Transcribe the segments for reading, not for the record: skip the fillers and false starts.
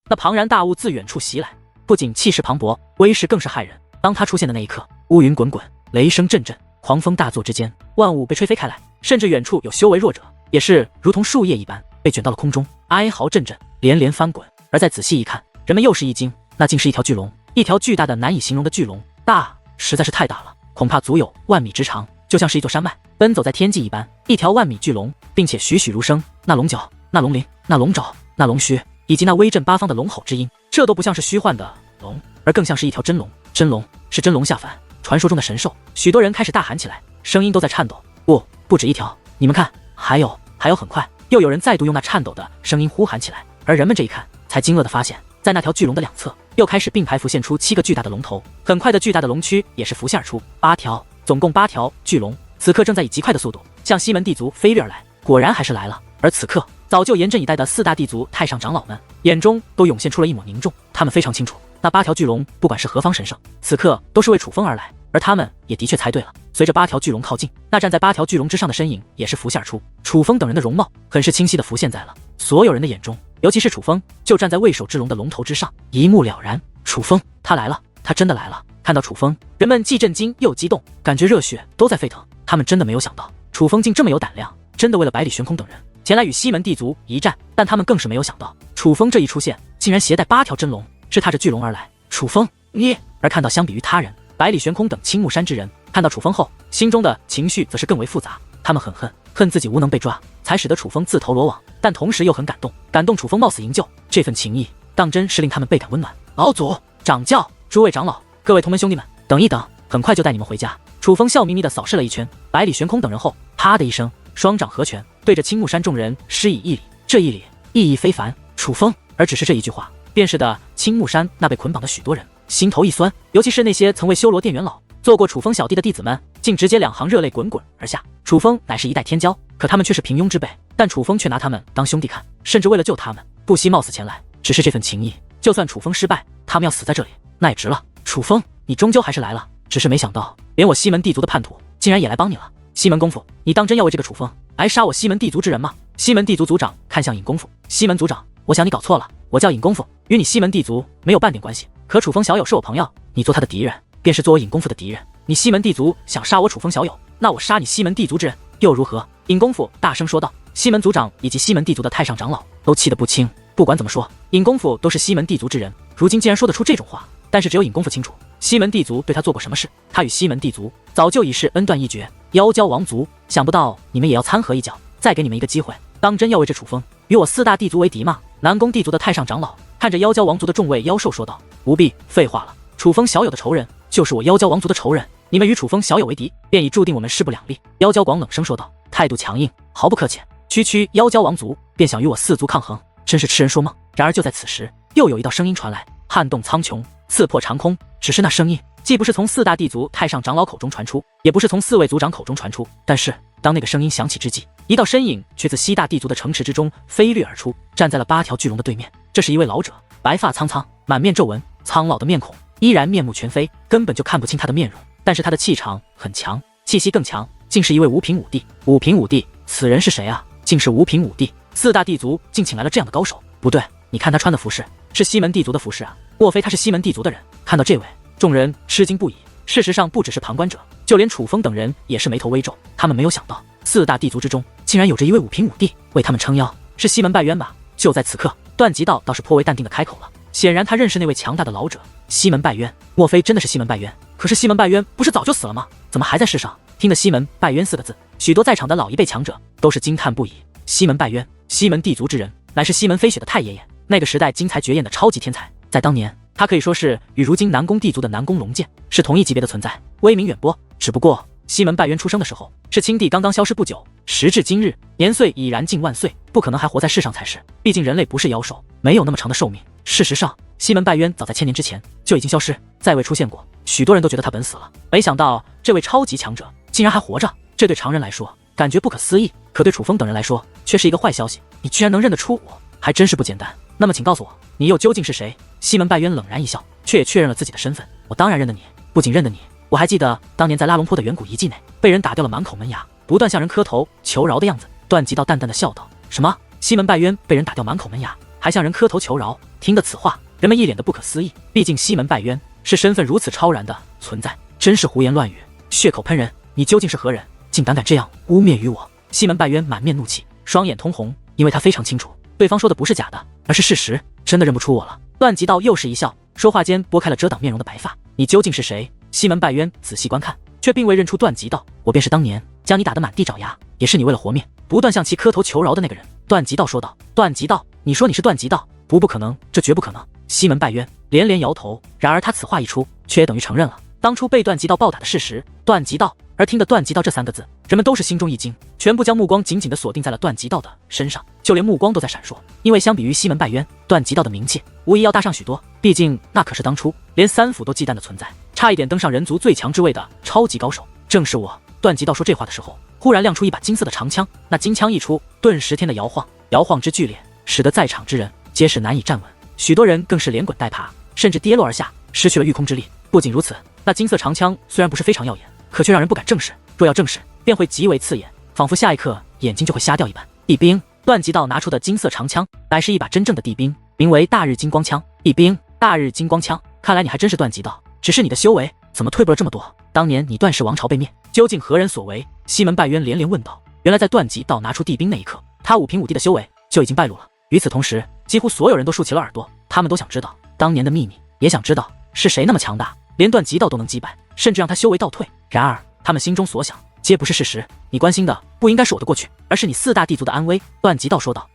那庞然大物自远处袭来，不仅气势磅礴，威势更是骇人。当他出现的那一刻，乌云滚滚，雷声阵阵，狂风大作之间，万物被吹飞开来，甚至远处有修为弱者，也是如同树叶一般被卷到了空中，哀嚎阵阵，连连翻滚。而再仔细一看，人们又是一惊，那竟是一条巨龙，一条巨大的难以形容的巨龙，大，实在是太大了，恐怕足有万米之长，就像是一座山脉奔走在天际一般。一条万米巨龙，并且栩栩如生，那龙角，那龙鳞，那龙爪，那龙须，以及那威震八方的龙吼之音，这都不像是虚幻的龙，而更像是一条真龙。真龙是真龙下凡，传说中的神兽。许多人开始大喊起来，声音都在颤抖。不止一条，你们看，还有。很快又有人再度用那颤抖的声音呼喊起来。而人们这一看，才惊愕地发现，在那条巨龙的两侧，又开始并排浮现出7个巨大的龙头。很快的巨大的龙躯也是浮现而出，8条，总共8条巨龙，此刻正在以极快的速度向西门地族飞掠而来。果然还是来了。而此刻，早就严阵以待的4大地族太上长老们眼中都涌现出了一抹凝重。他们非常清楚，那8条巨龙不管是何方神圣，此刻都是为楚风而来。而他们也的确猜对了。随着8条巨龙靠近，那站在8条巨龙之上的身影也是浮现而出。楚风等人的容貌很是清晰地浮现在了所有人的眼中，尤其是楚风，就站在未首之龙的龙头之上，一目了然。楚风，他来了，他真的来了。看到楚风，人们既震惊又激动，感觉热血都在沸腾。他们真的没有想到，楚风竟这么有胆量，真的为了百里玄空等人前来与西门地族一战。但他们更是没有想到，楚风这一出现，竟然携带8条真龙，是踏着巨龙而来。楚风，你……而看到相比于他人，百里玄空等青木山之人看到楚风后，心中的情绪则是更为复杂。他们很恨自己无能被抓，才使得楚风自投罗网，但同时又很感动楚风冒死营救，这份情谊当真是令他们倍感温暖。老祖、掌教、诸位长老、各位同门兄弟们，等一等，很快就带你们回家。楚风笑眯眯地扫视了一圈百里玄空等人后，啪的一声，双掌合拳，对着青木山众人施以一礼。这一礼意义非凡，楚风，而只是这一句话，便是的青木山那被捆绑的许多人心头一酸，尤其是那些曾为修罗殿元老做过楚风小弟的弟子们，竟直接2行热泪滚滚而下。楚风乃是一代天骄，可他们却是平庸之辈，但楚风却拿他们当兄弟看，甚至为了救他们，不惜冒死前来。只是这份情谊，就算楚风失败，他们要死在这里，那也值了。楚风，你终究还是来了，只是没想到，连我西门地族的叛徒竟然也来帮你了。西门公父，你当真要为这个楚风来杀我西门地族之人吗？西门地族族长看向尹公父，西门族长，我想你搞错了，我叫尹公父，与你西门地族没有半点关系。可楚风小友是我朋友，你做他的敌人，便是做我尹公父的敌人。你西门地族想杀我楚风小友，那我杀你西门地族之人又如何？尹公父大声说道。西门族长以及西门地族的太上长老都气得不轻。不管怎么说，尹公父都是西门地族之人，如今竟然说得出这种话。但是只有尹公父清楚，西门地族对他做过什么事。他与西门地族早就已是恩断义绝，妖交王族，想不到你们也要掺和一脚，再给你们一个机会，当真要为这楚风与我4大地族为敌吗？南宫地族的太上长老看着妖交王族的众位妖兽说道。不必废话了，楚风小友的仇人就是我妖交王族的仇人，你们与楚风小友为敌，便已注定我们势不两立。妖交广冷声说道，态度强硬，毫不客气。区妖交王族便想与我4族抗衡，真是痴人说梦。然而就在此时，又有一道声音传来，撼动苍穹，刺破长空。只是那声音既不是从4大地族太上长老口中传出，也不是从4位族长口中传出，但是当那个声音响起之际，一道身影却自西大地族的城池之中飞掠而出，站在了8条巨龙的对面。这是一位老者，白发苍苍，满面皱纹，苍老的面孔依然面目全非，根本就看不清他的面容。但是他的气场很强，气息更强，竟是一位五品武帝。五品武帝，此人是谁啊？竟是五品武帝！4大地族竟请来了这样的高手。不对，你看他穿的服饰是西门地族的服饰啊，莫非他是西门地族的人？看到这位，众人吃惊不已。事实上不只是旁观者，就连楚风等人也是眉头微皱。他们没有想到4大地族之中竟然有着一位五品武帝为他们撑腰，是西门拜渊吧？就在此刻，段吉道倒是颇为淡定的开口了。显然他认识那位强大的老者西门拜渊，莫非真的是西门拜渊？可是西门拜渊不是早就死了吗？怎么还在世上？听得西门拜渊4个字，许多在场的老一辈强者都是惊叹不已。西门拜渊，西门地族之人，乃是西门飞雪的太爷爷，那个时代惊才绝艳的超级天才。在当年，他可以说是与如今南宫地族的南宫龙剑是同一级别的存在，威名远播。只不过西门拜渊出生的时候是青帝刚刚消失不久，时至今日年岁已然近万岁，不可能还活在世上才是。毕竟人类不是妖兽，没有那么长的寿命。事实上，西门拜渊早在1000年之前就已经消失，再未出现过。许多人都觉得他本死了，没想到这位超级强者竟然还活着，这对常人来说感觉不可思议，可对楚风等人来说却是一个坏消息。你居然能认得出我，还真是不简单。那么请告诉我，你又究竟是谁？西门拜渊冷然一笑，却也确认了自己的身份。我当然认得你，不仅认得你，我还记得当年在拉龙坡的远古遗迹内被人打掉了满口门牙，不断向人磕头求饶的样子。段吉道淡淡的笑道。什么？西门拜渊被人打掉满口门牙？还向人磕头求饶。听得此话，人们一脸的不可思议。毕竟西门拜渊是身份如此超然的存在，真是胡言乱语，血口喷人！你究竟是何人，竟胆敢这样污蔑于我？西门拜渊满面怒气，双眼通红，因为他非常清楚，对方说的不是假的，而是事实，真的认不出我了。段吉道又是一笑，说话间拨开了遮挡面容的白发。你究竟是谁？西门拜渊仔细观看，却并未认出段吉道。我便是当年将你打得满地找牙，也是你为了活命不断向其磕头求饶的那个人。段吉道说道。段吉道，你说你是段吉道？不可能，这绝不可能。西门拜渊连连摇头。然而他此话一出，却也等于承认了当初被段吉道暴打的事实。段吉道，而听得段吉道这3个字，人们都是心中一惊，全部将目光紧紧地锁定在了段吉道的身上，就连目光都在闪烁。因为相比于西门拜渊，段吉道的名气无疑要大上许多，毕竟那可是当初连3府都忌惮的存在，差一点登上人族最强之位的超级高手。正是我。段吉道说这话的时候，忽然亮出一把金色的长枪，那金枪一出，顿时天的摇晃之剧烈，使得在场之人皆是难以站稳，许多人更是连滚带爬，甚至跌落而下，失去了御空之力。不仅如此，那金色长枪虽然不是非常耀眼，可却让人不敢正视，若要正视，便会极为刺眼，仿佛下一刻眼睛就会瞎掉一般。地兵，段吉道拿出的金色长枪乃是一把真正的地兵，名为大日金光枪。地兵，大日金光枪，看来你还真是段吉道，只是你的修为怎么退步了这么多？当年你段氏王朝被灭，究竟何人所为？西门拜渊连连问道。原来在段吉道拿出地兵那一刻，他5平5地的修为就已经败露了。与此同时，几乎所有人都竖起了耳朵，他们都想知道当年的秘密，也想知道是谁那么强大，连段吉道都能击败，甚至让他修为倒退。然而他们心中所想皆不是事实。你关心的不应该是我的过去，而是你4大地族的安危。段吉道说道。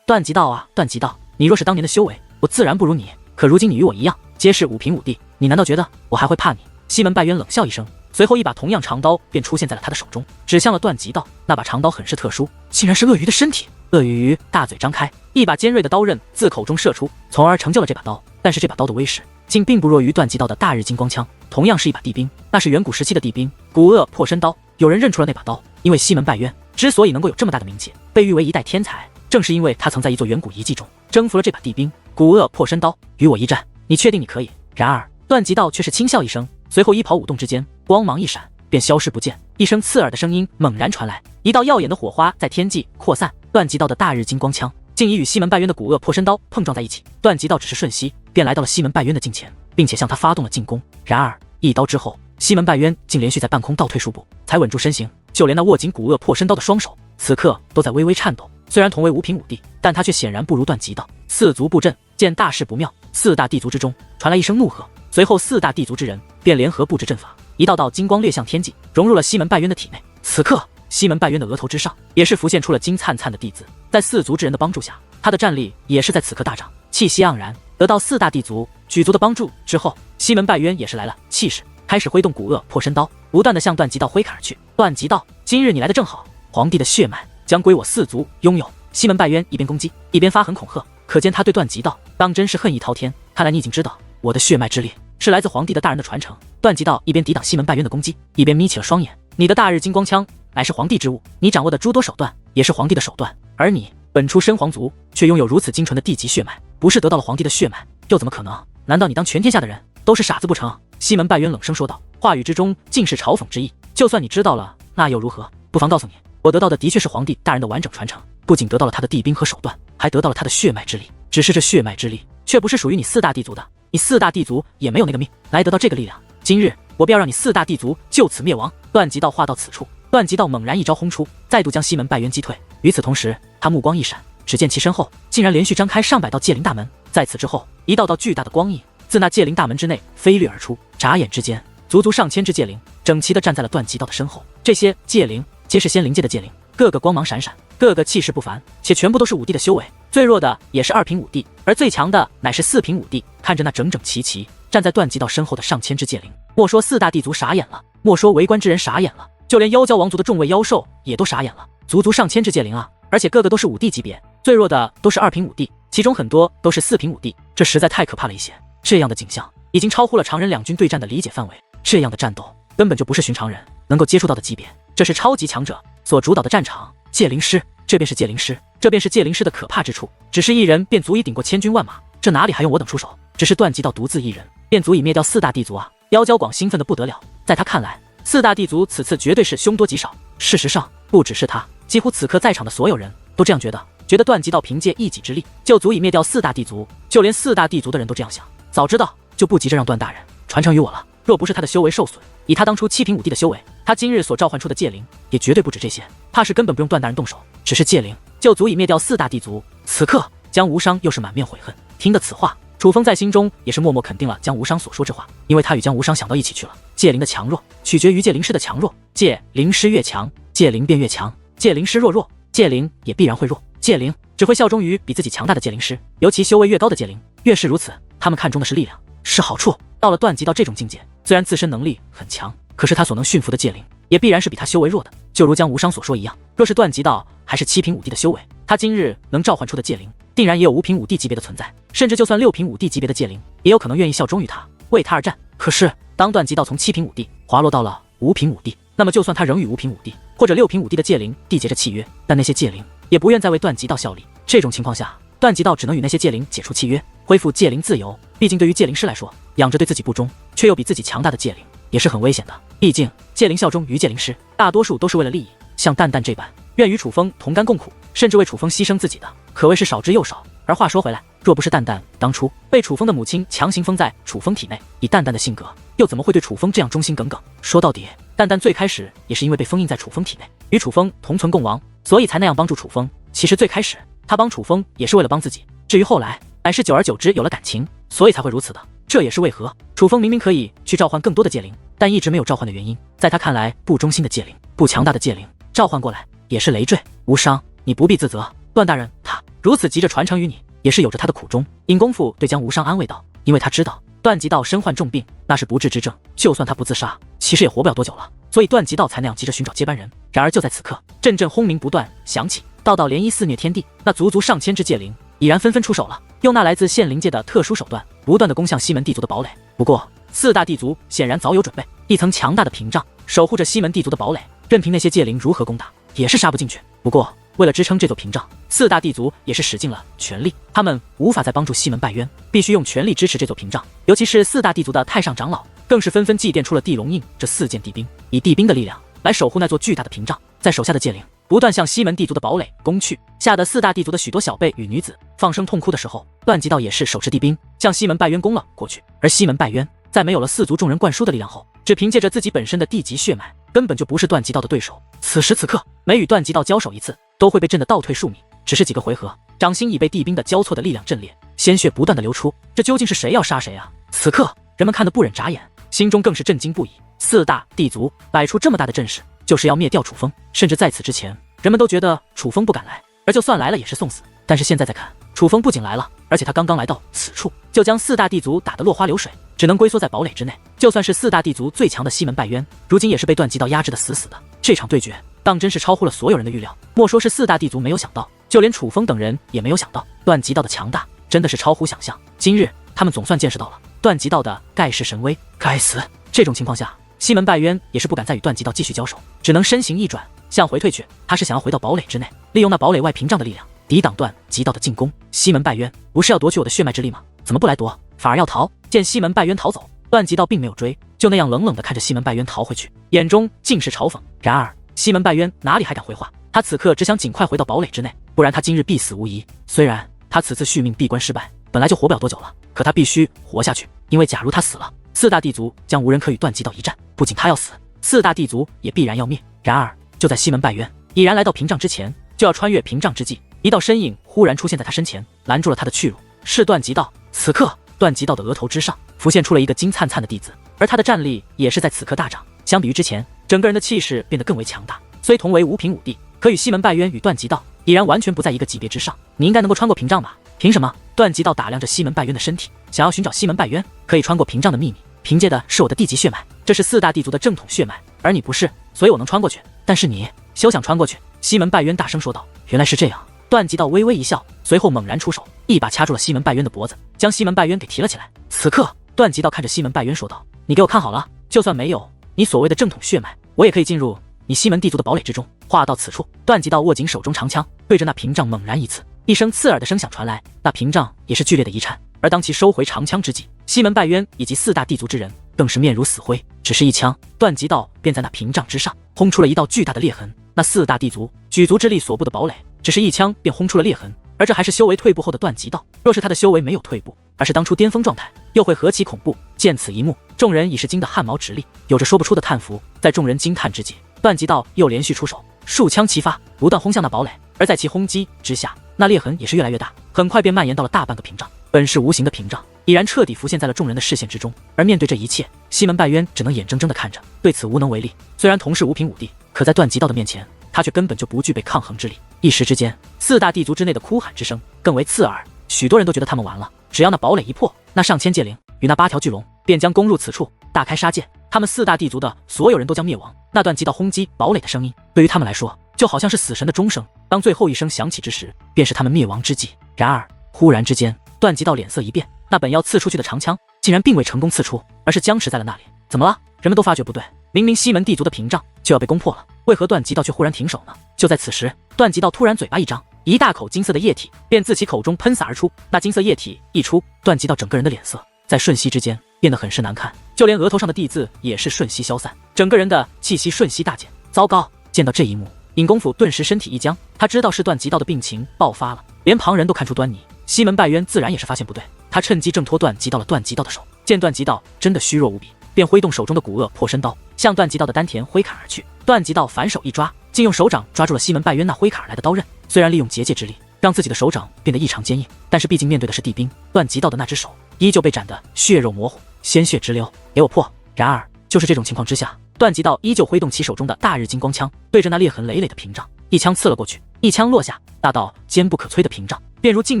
段吉道啊，段吉道，你若是当年的修为，我自然不如你，可如今你与我一样，皆是5平5地，你难道觉得我还会怕你？西门拜渊冷笑一声，随后一把同样长刀便出现在了他的手中，指向了段吉道。那把长刀很是特殊，竟然是鳄鱼的身体。鳄鱼大嘴张开，一把尖锐的刀刃自口中射出，从而成就了这把刀。但是这把刀的威势竟并不弱于段吉道的大日金光枪，同样是一把地兵，那是远古时期的地兵古鳄破身刀。有人认出了那把刀，因为西门拜渊之所以能够有这么大的名气，被誉为一代天才，正是因为他曾在一座远古遗迹中征服了这把地兵古鳄破身刀。与我一战，你确定你可以？然而段吉道却是轻笑一声，随后衣袍舞动之间，光芒一闪，便消失不见。一声刺耳的声音猛然传来，一道耀眼的火花在天际扩散。段吉道的大日金光枪竟已与西门拜渊的古鳄破身刀碰撞在一起。段吉道只是瞬息便来到了西门拜渊的近前，并且向他发动了进攻。然而一刀之后，西门拜渊竟连续在半空倒退数步，才稳住身形。就连那握紧古鳄破身刀的双手，此刻都在微微颤抖。虽然同为5平5地，但他却显然不如段吉道。4族布阵，见大事不妙，4大地族之中传来一声怒喝，随后4大地族之人便联合布置阵法，一道道金光掠向天际，融入了西门拜渊的体内。此刻西门拜渊的额头之上也是浮现出了金灿灿的地字，在4族之人的帮助下，他的战力也是在此刻大涨，气息盎然。得到4大地族举族的帮助之后，西门拜渊也是来了气势，开始挥动古鳄破身刀，不断的向段吉道挥砍而去。段吉道，今日你来的正好，皇帝的血脉将归我4族拥有。西门拜渊一边攻击一边发狠恐吓，可见他对段吉道当真是恨意滔天。看来你已经知道我的血脉之力是来自皇帝的大人的传承。段吉道一边抵挡西门拜渊的攻击，一边眯起了双眼。你的大日金光枪乃是皇帝之物，你掌握的诸多手段也是皇帝的手段，而你本出身皇族，却拥有如此精纯的地级血脉，不是得到了皇帝的血脉，又怎么可能？难道你当全天下的人都是傻子不成？西门拜渊冷声说道，话语之中尽是嘲讽之意。就算你知道了，那又如何？不妨告诉你，我得到的的确是皇帝大人的完整传承，不仅得到了他的地兵和手段，还得到了他的血脉之力。只是这血脉之力却不是属于你4大地族的，你4大地族也没有那个命来得到这个力量。今日我便要让你4大地族就此灭亡。段吉道话到此处，段吉道猛然一招轰出，再度将西门拜渊击退。与此同时，他目光一闪，只见其身后竟然连续张开上百道界灵大门。在此之后，一道道巨大的光影自那界灵大门之内飞掠而出，眨眼之间，足足上千只界灵整齐地站在了段吉道的身后。这些界灵皆是仙灵界的界灵，个个光芒闪闪，个个气势不凡，且全部都是5地的修为，最弱的也是2平5地，而最强的乃是4平5地。看着那整整齐齐站在段吉道身后的上千只界灵，莫说4大地族傻眼了，莫说围观之人傻眼了，就连妖蛟王族的众位妖兽也都傻眼了。足足上千只界灵啊，而且个个都是5地级别，最弱的都是2平5地，其中很多都是4平5地，这实在太可怕了一些。这样的景象已经超乎了常人两军对战的理解范围，这样的战斗根本就不是寻常人能够接触到的级别，这是超级强者所主导的战场。界灵师，这便是界灵师，这便是界灵师的可怕之处，只是一人便足以顶过千军万马，这哪里还用我等出手？只是段吉道独自一人便足以灭掉4大地族啊！妖蛟广兴奋的不得了，在他看来，4大地族此次绝对是凶多吉少。事实上，不只是他，几乎此刻在场的所有人都这样觉得，觉得段吉道凭借一己之力就足以灭掉4大地族，就连4大地族的人都这样想。早知道就不急着让段大人传承于我了。若不是他的修为受损，以他当初7品5帝的修为，他今日所召唤出的戒灵也绝对不止这些，怕是根本不用段大人动手，只是戒灵就足以灭掉4大地族。此刻江无伤又是满面悔恨，听得此话，楚风在心中也是默默肯定了江无伤所说之话，因为他与江无伤想到一起去了。戒灵的强弱取决于戒灵师的强弱，戒灵师越强，戒灵便越强；戒灵师弱，戒灵也必然会弱。戒灵只会效忠于比自己强大的戒灵师，尤其修为越高的戒灵越是如此，他们看重的是力量，是好处。到了段吉道这种境界，虽然自身能力很强，可是他所能驯服的戒灵也必然是比他修为弱的。就如江无伤所说一样，若是段吉道还是7品5帝的修为，他今日能召唤出的戒灵定然也有5品5帝级别的存在，甚至就算6品5帝级别的戒灵也有可能愿意效忠于他，为他而战。可是当段吉道从7品5帝滑落到了5品5帝，那么就算他仍与5品5帝或者6品5帝的戒灵缔结着契约，但那些戒灵也不愿再为段吉道效力。这种情况下，段吉道只能与那些戒灵解除契约，恢复戒灵自由。毕竟对于戒灵师来说，养着对自己不忠却又比自己强大的戒灵也是很危险的。毕竟戒灵效忠于戒灵师，大多数都是为了利益，像蛋蛋这般愿与楚风同甘共苦，甚至为楚风牺牲自己的，可谓是少之又少。而话说回来，若不是蛋蛋当初被楚风的母亲强行封在楚风体内，以蛋蛋的性格，又怎么会对楚风这样忠心耿耿？说到底，蛋蛋最开始也是因为被封印在楚风体内，与楚风同存共亡，所以才那样帮助楚风。其实最开始他帮楚风也是为了帮自己，至于后来乃是久而久之有了感情，所以才会如此的。这也是为何楚风明明可以去召唤更多的戒灵，但一直没有召唤的原因。在他看来，不忠心的戒灵，不强大的戒灵召唤过来也是累赘。无伤，你不必自责，段大人他如此急着传承于你，也是有着他的苦衷。尹功夫对江无伤安慰道，因为他知道段吉道身患重病，那是不治之症，就算他不自杀，其实也活不了多久了，所以段吉道才那样急着寻找接班人。然而就在此刻，阵阵轰鸣不断响起，道道涟漪肆虐天地，那足足上千只戒灵已然纷纷出手了，用那来自献灵界的特殊手段，不断的攻向西门地族的堡垒。不过4大地族显然早有准备，一层强大的屏障守护着西门地族的堡垒，任凭那些戒灵如何攻打，也是杀不进去。不过为了支撑这座屏障，4大地族也是使尽了全力，他们无法再帮助西门拜渊，必须用全力支持这座屏障。尤其是4大地族的太上长老，更是纷纷祭奠出了地龙印这4件地兵，以地兵的力量来守护那座巨大的屏障。在手下的戒灵不断向西门地族的堡垒攻去，吓得4大地族的许多小辈与女子放声痛哭的时候，段吉道也是手持地兵向西门拜渊攻了过去。而西门拜渊在没有了4族众人灌输的力量后，只凭借着自己本身的地级血脉，根本就不是段吉道的对手。此时此刻，每与段吉道交手一次，都会被震得倒退数米。只是几个回合，掌心已被地兵的交错的力量震裂，鲜血不断的流出。这究竟是谁要杀谁啊？此刻人们看得不忍眨眼，心中更是震惊不已。4大地族摆出这么大的阵势，就是要灭掉楚风。甚至在此之前，人们都觉得楚风不敢来，而就算来了也是送死。但是现在再看，楚风不仅来了，而且他刚刚来到此处，就将4大地族打得落花流水，只能龟缩在堡垒之内。就算是4大地族最强的西门拜渊，如今也是被段吉道压制的死死的。这场对决当真是超乎了所有人的预料。莫说是4大地族没有想到，就连楚风等人也没有想到，段吉道的强大真的是超乎想象。今日他们总算见识到了段吉道的盖世神威。该死！这种情况下，西门拜渊也是不敢再与段吉道继续交手，只能身形一转，向回退去。他是想要回到堡垒之内，利用那堡垒外屏障的力量，抵挡段吉道的进攻。西门拜渊不是要夺取我的血脉之力吗？怎么不来夺，反而要逃？见西门拜渊逃走，段吉道并没有追，就那样冷冷地看着西门拜渊逃回去，眼中尽是嘲讽。然而西门拜渊哪里还敢回话？他此刻只想尽快回到堡垒之内，不然他今日必死无疑。虽然他此次续命闭关失败，本来就活不了多久了，可他必须活下去，因为假如他死了，4大地族将无人可与段吉道一战。不仅他要死，4大地族也必然要灭。然而就在西门拜渊已然来到屏障之前，就要穿越屏障之际，一道身影忽然出现在他身前，拦住了他的去路。是段吉道。此刻段吉道的额头之上浮现出了一个金灿灿的弟子，而他的战力也是在此刻大涨。相比于之前，整个人的气势变得更为强大。虽同为5品5帝，可与西门拜渊与段吉道已然完全不在一个级别之上。你应该能够穿过屏障吧？凭什么？段吉道打量着西门拜渊的身体，想要寻找西门拜渊可以穿过屏障的秘密。凭借的是我的地级血脉，这是4大地族的正统血脉，而你不是，所以我能穿过去。但是你休想穿过去！西门拜渊大声说道。原来是这样。段吉道微微一笑，随后猛然出手，一把掐住了西门拜渊的脖子，将西门拜渊给提了起来。此刻段吉道看着西门拜渊说道，你给我看好了，就算没有你所谓的正统血脉，我也可以进入你西门地族的堡垒之中。话到此处，段吉道握紧手中长枪，对着那屏障猛然一刺，一声刺耳的声响传来，那屏障也是剧烈的一颤。而当其收回长枪之际，西门拜渊以及4大地族之人更是面如死灰。只是一枪，段吉道便在那屏障之上轰出了一道巨大的裂痕。那4大地族举足之力所布的堡垒，只是一枪便轰出了裂痕。而这还是修为退步后的段极道，若是他的修为没有退步，而是当初巅峰状态，又会何其恐怖！见此一幕，众人已是惊得汗毛直立，有着说不出的叹服。在众人惊叹之际，段极道又连续出手，数枪齐发，不断轰向那堡垒。而在其轰击之下，那裂痕也是越来越大，很快便蔓延到了大半个屏障。本是无形的屏障，已然彻底浮现在了众人的视线之中。而面对这一切，西门拜渊只能眼睁睁地看着，对此无能为力。虽然同是五品武帝，可在段极道的面前，他却根本就不具备抗衡之力。一时之间，四大地族之内的哭喊之声更为刺耳，许多人都觉得他们完了。只要那堡垒一破，那上千界灵与那8条巨龙便将攻入此处，大开杀戒，他们四大地族的所有人都将灭亡。那段极道轰击堡垒的声音，对于他们来说，就好像是死神的钟声。当最后一声响起之时，便是他们灭亡之际。然而，忽然之间，段极道脸色一变，那本要刺出去的长枪，竟然并未成功刺出，而是僵持在了那里。怎么了？人们都发觉不对，明明西门地族的屏障就要被攻破了，为何段极道却忽然停手呢？就在此时，段极道突然嘴巴一张，一大口金色的液体便自其口中喷洒而出。那金色液体一出，段极道整个人的脸色在瞬息之间变得很是难看，就连额头上的地字也是瞬息消散，整个人的气息瞬息大减。糟糕！见到这一幕，尹公甫顿时身体一僵，他知道是段极道的病情爆发了，连旁人都看出端倪。西门拜渊自然也是发现不对，他趁机挣脱段极道的手，见段极道真的虚弱无比，便挥动手中的古恶破身刀，向段极道的丹田挥砍而去。段极道反手一抓，竟用手掌抓住了西门拜渊那挥砍而来的刀刃。虽然利用结界之力让自己的手掌变得异常坚硬，但是毕竟面对的是地兵，段极道的那只手依旧被斩得血肉模糊，鲜血直流。给我破！然而就是这种情况之下，段极道依旧挥动起手中的大日金光枪，对着那裂痕累累的屏障一枪刺了过去。一枪落下，大到坚不可摧的屏障便如镜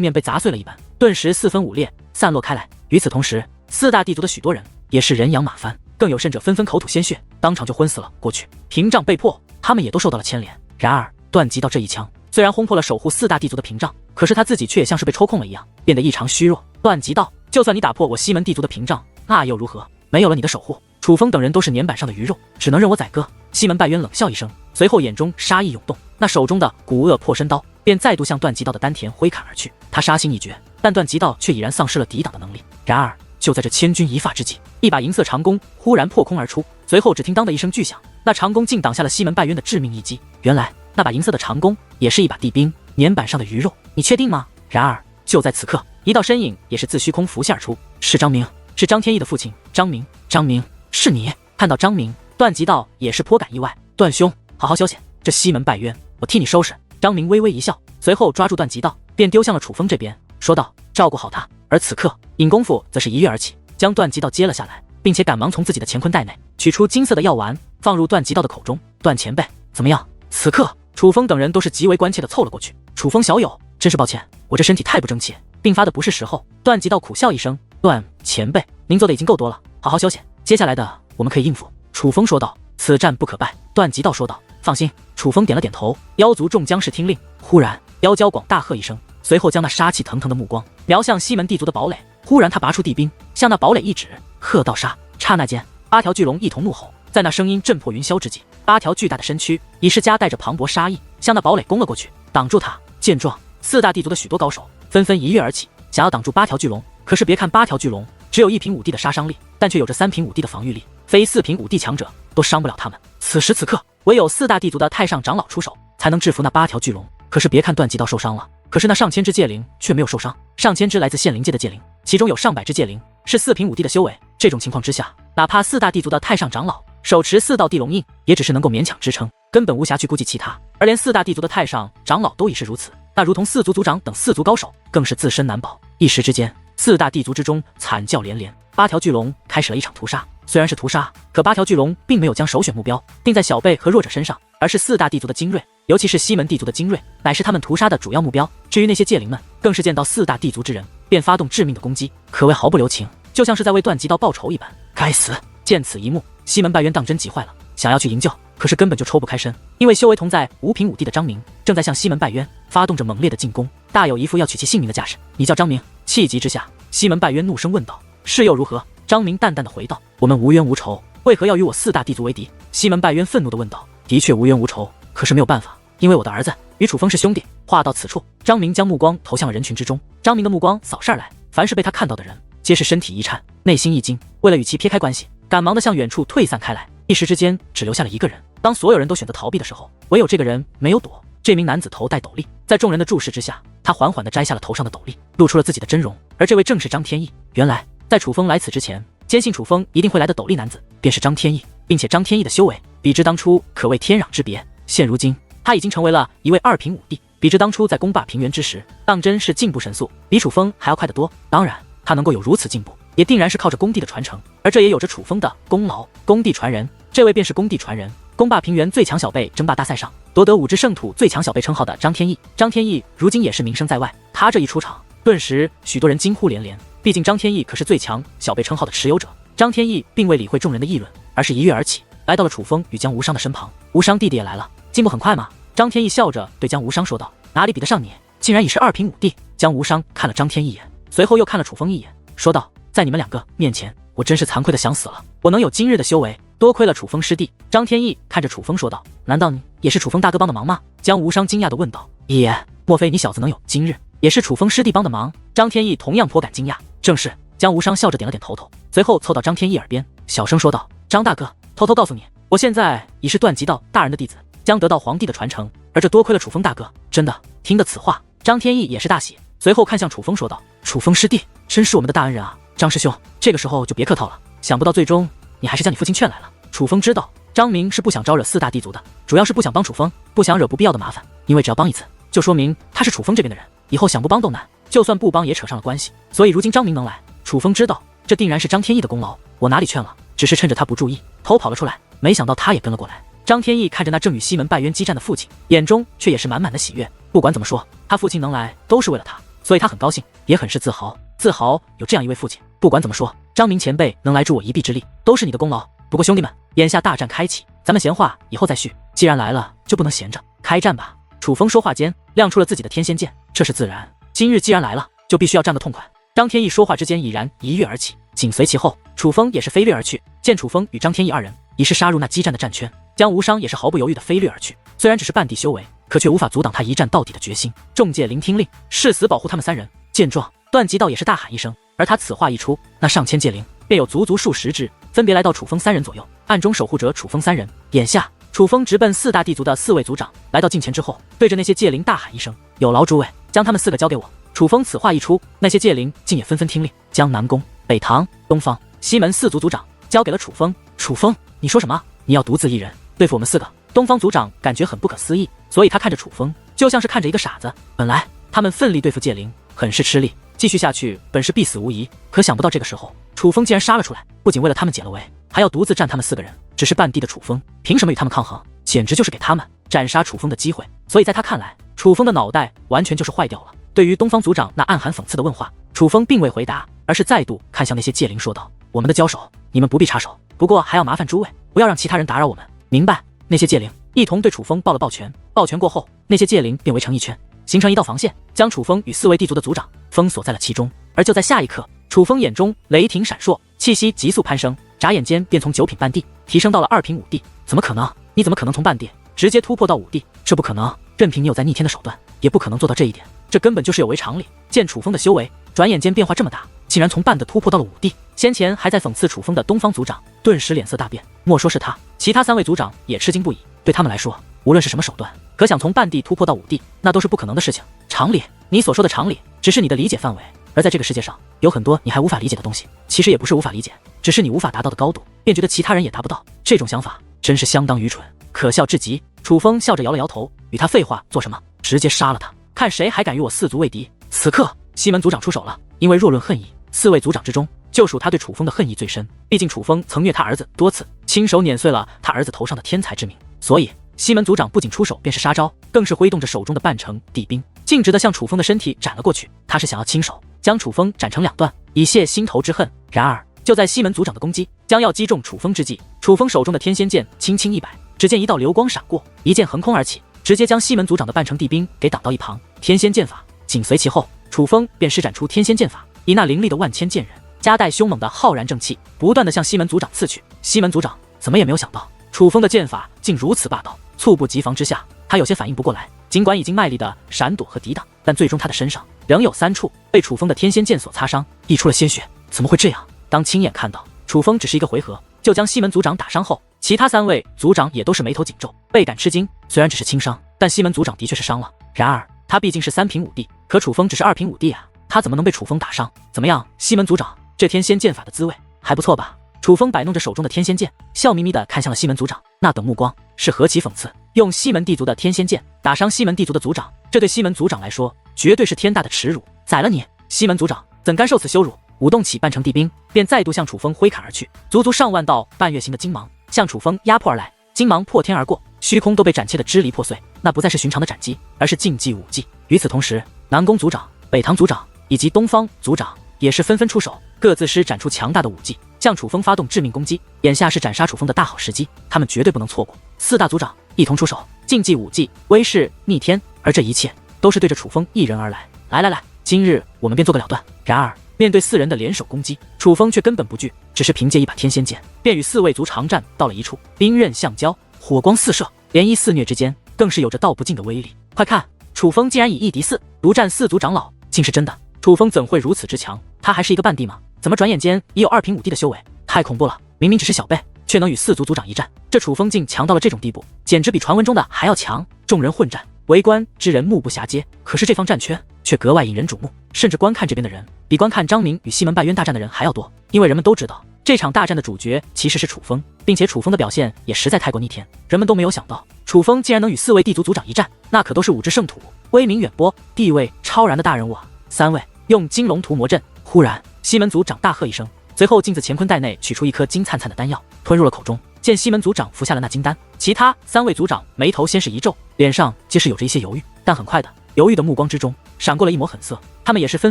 面被砸碎了一般，顿时四分五裂，散落开来。与此同时，四大地族的许多人也是人仰马翻，更有甚者纷纷口吐鲜血，当场就昏死了过去。屏障被破，他们也都受到了牵连。然而段极道这一枪虽然轰破了守护四大地族的屏障，可是他自己却也像是被抽空了一样，变得异常虚弱。段极道，就算你打破我西门地族的屏障，那又如何？没有了你的守护，楚风等人都是年板上的鱼肉，只能任我宰割。西门拜渊冷笑一声，随后眼中杀意涌动，那手中的古恶破身刀便再度向段极道的丹田挥砍而去。他杀心已决，但段极道却已然丧失了抵挡的能力。然而就在这千钧一发之际，一把银色长弓忽然破空而出，随后只听当的一声巨响，那长弓竟挡下了西门拜渊的致命一击。原来那把银色的长弓也是一把地兵，年板上的鱼肉，你确定吗？然而就在此刻，一道身影也是自虚空浮现而出，是张明，是张天翼的父亲张明。张明，是你！看到张明，段极道也是颇感意外。段兄，好好休息，这西门拜渊我替你收拾。张明微微一笑，随后抓住段极道便丢向了楚风这边，说道：照顾好他。而此刻尹功夫则是一跃而起，将段极道接了下来，并且赶忙从自己的乾坤袋内取出金色的药丸，放入段极道的口中。段前辈怎么样？此刻楚风等人都是极为关切地凑了过去。楚风小友，真是抱歉，我这身体太不争气，病发的不是时候。段极道苦笑一声，段前辈您做的已经够多了，好好休息，接下来的我们可以应付。楚风说道：此战不可败。段极道说道：放心。楚风点了点头。妖族众将士听令。忽然妖娇广大喝一声，随后将那杀气腾腾的目光瞄向西门地族的堡垒。忽然他拔出地兵，向那堡垒一指，喝道：杀！刹那间8条巨龙一同怒吼，在那声音震破云霄之际，8条巨大的身躯已是夹带着磅礴杀意，向那堡垒攻了过去，挡住他。见状，四大地族的许多高手纷纷一跃而起，想要挡住8条巨龙。可是别看8条巨龙只有1品武帝的杀伤力，但却有着3品武帝的防御力，非4品武帝强者都伤不了他们。此时此刻，唯有四大地族的太上长老出手，才能制服那8条巨龙。可是别看段极道受伤了，可是那上千只界灵却没有受伤，上千只来自现灵界的界灵，其中有上百只界灵是4品武帝的修为。这种情况之下，哪怕四大地族的太上长老手持4道地龙印，也只是能够勉强支撑，根本无暇去顾及其他。而连四大地族的太上长老都已是如此，那如同4族族长等4族高手更是自身难保。一时之间，四大地族之中惨叫连连，8条巨龙开始了一场屠杀。虽然是屠杀，可8条巨龙并没有将首选目标定在小辈和弱者身上，而是四大地族的精锐，尤其是西门地族的精锐，乃是他们屠杀的主要目标。至于那些界灵们，更是见到四大地族之人便发动致命的攻击，可谓毫不留情，就像是在为段极道报仇一般。该死！见此一幕，西门拜渊当真急坏了，想要去营救，可是根本就抽不开身，因为修为同在5品武帝的张明正在向西门拜渊发动着猛烈的进攻，大有一副要取其性命的架势。你叫张明？气急之下，西门拜渊怒声问道：是又如何？张明淡淡的回道：我们无冤无仇，为何要与我四大地族为敌？西门拜渊愤怒的问道：的确无冤无仇，可是没有办法，因为我的儿子与楚风是兄弟。话到此处，张明将目光投向了人群之中。张明的目光扫视而来，凡是被他看到的人皆是身体一颤，内心一惊，为了与其撇开关系，赶忙的向远处退散开来。一时之间只留下了一个人。当所有人都选择逃避的时候，唯有这个人没有躲，这名男子头戴斗笠，在众人的注视之下，他缓缓地摘下了头上的斗笠，露出了自己的真容。而这位正是张天翼。原来，在楚风来此之前，坚信楚风一定会来的斗笠男子便是张天翼，并且张天翼的修为比之当初可谓天壤之别。现如今，他已经成为了一位2品武帝，比之当初在攻霸平原之时，当真是进步神速，比楚风还要快得多。当然，他能够有如此进步，也定然是靠着工地的传承，而这也有着楚风的功劳。工地传人，这位便是工地传人，攻霸平原最强小辈争霸大赛上夺得5只圣土最强小辈称号的张天翼。张天翼如今也是名声在外，他这一出场，顿时许多人惊呼连连。毕竟张天翼可是最强小辈称号的持有者。张天翼并未理会众人的议论，而是一跃而起，来到了楚风与江无伤的身旁。无伤弟弟也来了，进步很快吗？张天翼笑着对江无伤说道：“哪里比得上你，竟然已是2品武帝。”江无伤看了张天翼一眼，随后又看了楚风一眼，说道：“在你们2个面前，我真是惭愧的想死了。我能有今日的修为，多亏了楚风师弟。”张天翼看着楚风说道：“难道你也是楚风大哥帮的忙吗？”江无伤惊讶地问道：“爷，莫非你小子能有今日，也是楚风师弟帮的忙？”张天翼同样颇感惊讶。正是。江无伤笑着点了点头，随后凑到张天翼耳边，小声说道：“张大哥，偷偷告诉你，我现在已是段极道大人的弟子，将得到皇帝的传承，而这多亏了楚风大哥。”真的。听得此话，张天翼也是大喜，随后看向楚风说道：“楚风师弟，真是我们的大恩人啊！张师兄，这个时候就别客套了。想不到最终你还是将你父亲劝来了。”楚风知道张明是不想招惹4大地族的，主要是不想帮楚风，不想惹不必要的麻烦，因为只要帮一次，就说明他是楚风这边的人，以后想不帮都难，就算不帮也扯上了关系。所以如今张明能来，楚风知道这定然是张天翼的功劳，我哪里劝了，只是趁着他不注意偷跑了出来，没想到他也跟了过来。张天翼看着那正与西门拜渊激战的父亲，眼中却也是满满的喜悦。不管怎么说，他父亲能来都是为了他，所以他很高兴，也很是自豪有这样一位父亲。不管怎么说，张明前辈能来助我一臂之力，都是你的功劳。不过兄弟们，眼下大战开启，咱们闲话以后再续，既然来了，就不能闲着，开战吧。楚风说话间亮出了自己的天仙剑，这是自然，今日既然来了，就必须要战个痛快。张天翼说话之间已然一跃而起，紧随其后，楚风也是飞掠而去。见楚风与张天翼2人已是杀入那激战的战圈，江无伤也是毫不犹豫地飞掠而去。虽然只是半地修为，可却无法阻挡他一战到底的决心。众界聆听令，誓死保护他们3人。见状，段极道也是大喊一声，而他此话一出，那上千界灵便有足足数10只，分别来到楚风3人左右，暗中守护着楚风3人。眼下，楚风直奔4大地族的4位族长，来到近前之后，对着那些界灵大喊一声：“有劳诸位，将他们4个交给我。”楚风此话一出，那些界灵竟也纷纷听令，将南宫、北唐、东方、西门4族族长交给了楚风。楚风，你说什么？你要独自一人对付我们4个？东方族长感觉很不可思议，所以他看着楚风，就像是看着一个傻子。本来他们奋力对付界灵，很是吃力，继续下去本是必死无疑。可想不到这个时候，楚风竟然杀了出来，不仅为了他们解了围，还要独自战他们4个人。只是半地的楚风，凭什么与他们抗衡？简直就是给他们斩杀楚风的机会。所以在他看来，楚风的脑袋完全就是坏掉了。对于东方族长那暗含讽刺的问话，楚风并未回答，而是再度看向那些界灵说道：“我们的交手，你们不必插手，不过还要麻烦诸位不要让其他人打扰我们，明白？”那些界灵一同对楚风抱了抱拳，抱拳过后，那些界灵便围成一圈，形成一道防线，将楚风与4位地族的族长封锁在了其中。而就在下一刻，楚风眼中雷霆闪烁，气息急速攀升，眨眼间便从9品半地提升到了2品武帝。怎么可能？你怎么可能从半地直接突破到武帝？这不可能！任凭你有在逆天的手段，也不可能做到这一点，这根本就是有违常理。见楚风的修为转眼间变化这么大，竟然从半的突破到了武帝。先前还在讽刺楚风的东方族长顿时脸色大变，莫说是他，其他3位族长也吃惊不已。对他们来说，无论是什么手段，可想从半地突破到武帝，那都是不可能的事情。常理，你所说的常理，只是你的理解范围。而在这个世界上，有很多你还无法理解的东西，其实也不是无法理解，只是你无法达到的高度，便觉得其他人也达不到。这种想法真是相当愚蠢，可笑至极。楚风笑着摇了摇头，与他废话做什么？直接杀了他，看谁还敢与我4族为敌。此刻，西门族长出手了，因为若论恨意，4位族长之中，就属他对楚风的恨意最深。毕竟楚风曾虐他儿子多次，亲手碾碎了他儿子头上的天才之名，所以西门族长不仅出手便是杀招，更是挥动着手中的半成地兵，径直的向楚风的身体斩了过去。他是想要亲手将楚风斩成2段，以泄心头之恨。然而就在西门族长的攻击将要击中楚风之际，楚风手中的天仙剑轻轻一摆，只见一道流光闪过，一剑横空而起，直接将西门族长的半成地兵给挡到一旁。天仙剑法紧随其后，楚风便施展出天仙剑法，以那凌厉的万千剑刃，夹带凶猛的浩然正气，不断的向西门族长刺去。西门族长怎么也没有想到，楚风的剑法竟如此霸道，猝不及防之下，他有些反应不过来。尽管已经卖力的闪躲和抵挡，但最终他的身上仍有3处被楚风的天仙剑所擦伤，溢出了鲜血。怎么会这样？当亲眼看到楚风只是一个回合就将西门族长打伤后，其他3位族长也都是眉头紧皱，倍感吃惊。虽然只是轻伤，但西门族长的确是伤了。然而他毕竟是3品武帝，可楚风只是2品武帝啊，他怎么能被楚风打伤？怎么样，西门族长，这天仙剑法的滋味还不错吧？楚风摆弄着手中的天仙剑，笑眯眯地看向了西门族长，那等目光是何其讽刺！用西门地族的天仙剑打伤西门地族的族长，这对西门族长来说绝对是天大的耻辱！宰了你！西门族长怎甘受此羞辱？舞动起半成地兵，便再度向楚风挥砍而去，足足上万道半月形的金芒向楚风压迫而来，金芒破天而过，虚空都被斩切得支离破碎。那不再是寻常的斩击，而是禁忌武技。与此同时，南宫族长、北唐族长以及东方族长也是纷纷出手，各自施展出强大的武技，向楚风发动致命攻击。眼下是斩杀楚风的大好时机，他们绝对不能错过。4大族长一同出手，禁忌武技，威势逆天，而这一切都是对着楚风一人而来。来，今日我们便做个了断。然而面对4人的联手攻击，楚风却根本不惧，只是凭借一把天仙剑，便与4位族长战到了一处，兵刃相交，火光四射，涟漪肆虐之间，更是有着道不尽的威力。快看，楚风竟然以1敌4，独占4族长老，竟是真的！楚风怎会如此之强？他还是一个半帝吗？怎么转眼间也有2品武帝的修为？太恐怖了！明明只是小辈，却能与4族族长一战，这楚风竟强到了这种地步，简直比传闻中的还要强。众人混战，围观之人目不暇接，可是这方战圈却格外引人瞩目，甚至观看这边的人比观看张明与西门拜渊大战的人还要多，因为人们都知道这场大战的主角其实是楚风，并且楚风的表现也实在太过逆天，人们都没有想到楚风竟然能与4位地族族长一战，那可都是武之圣土，威名远播，地位超然的大人物啊！3位用金龙屠魔阵。忽然，西门族长大喝一声，随后径自乾坤袋内取出一颗金灿灿的丹药，吞入了口中。见西门族长服下了那金丹，其他3位族长眉头先是一皱，脸上皆是有着一些犹豫，但很快的，犹豫的目光之中闪过了一抹狠色，他们也是纷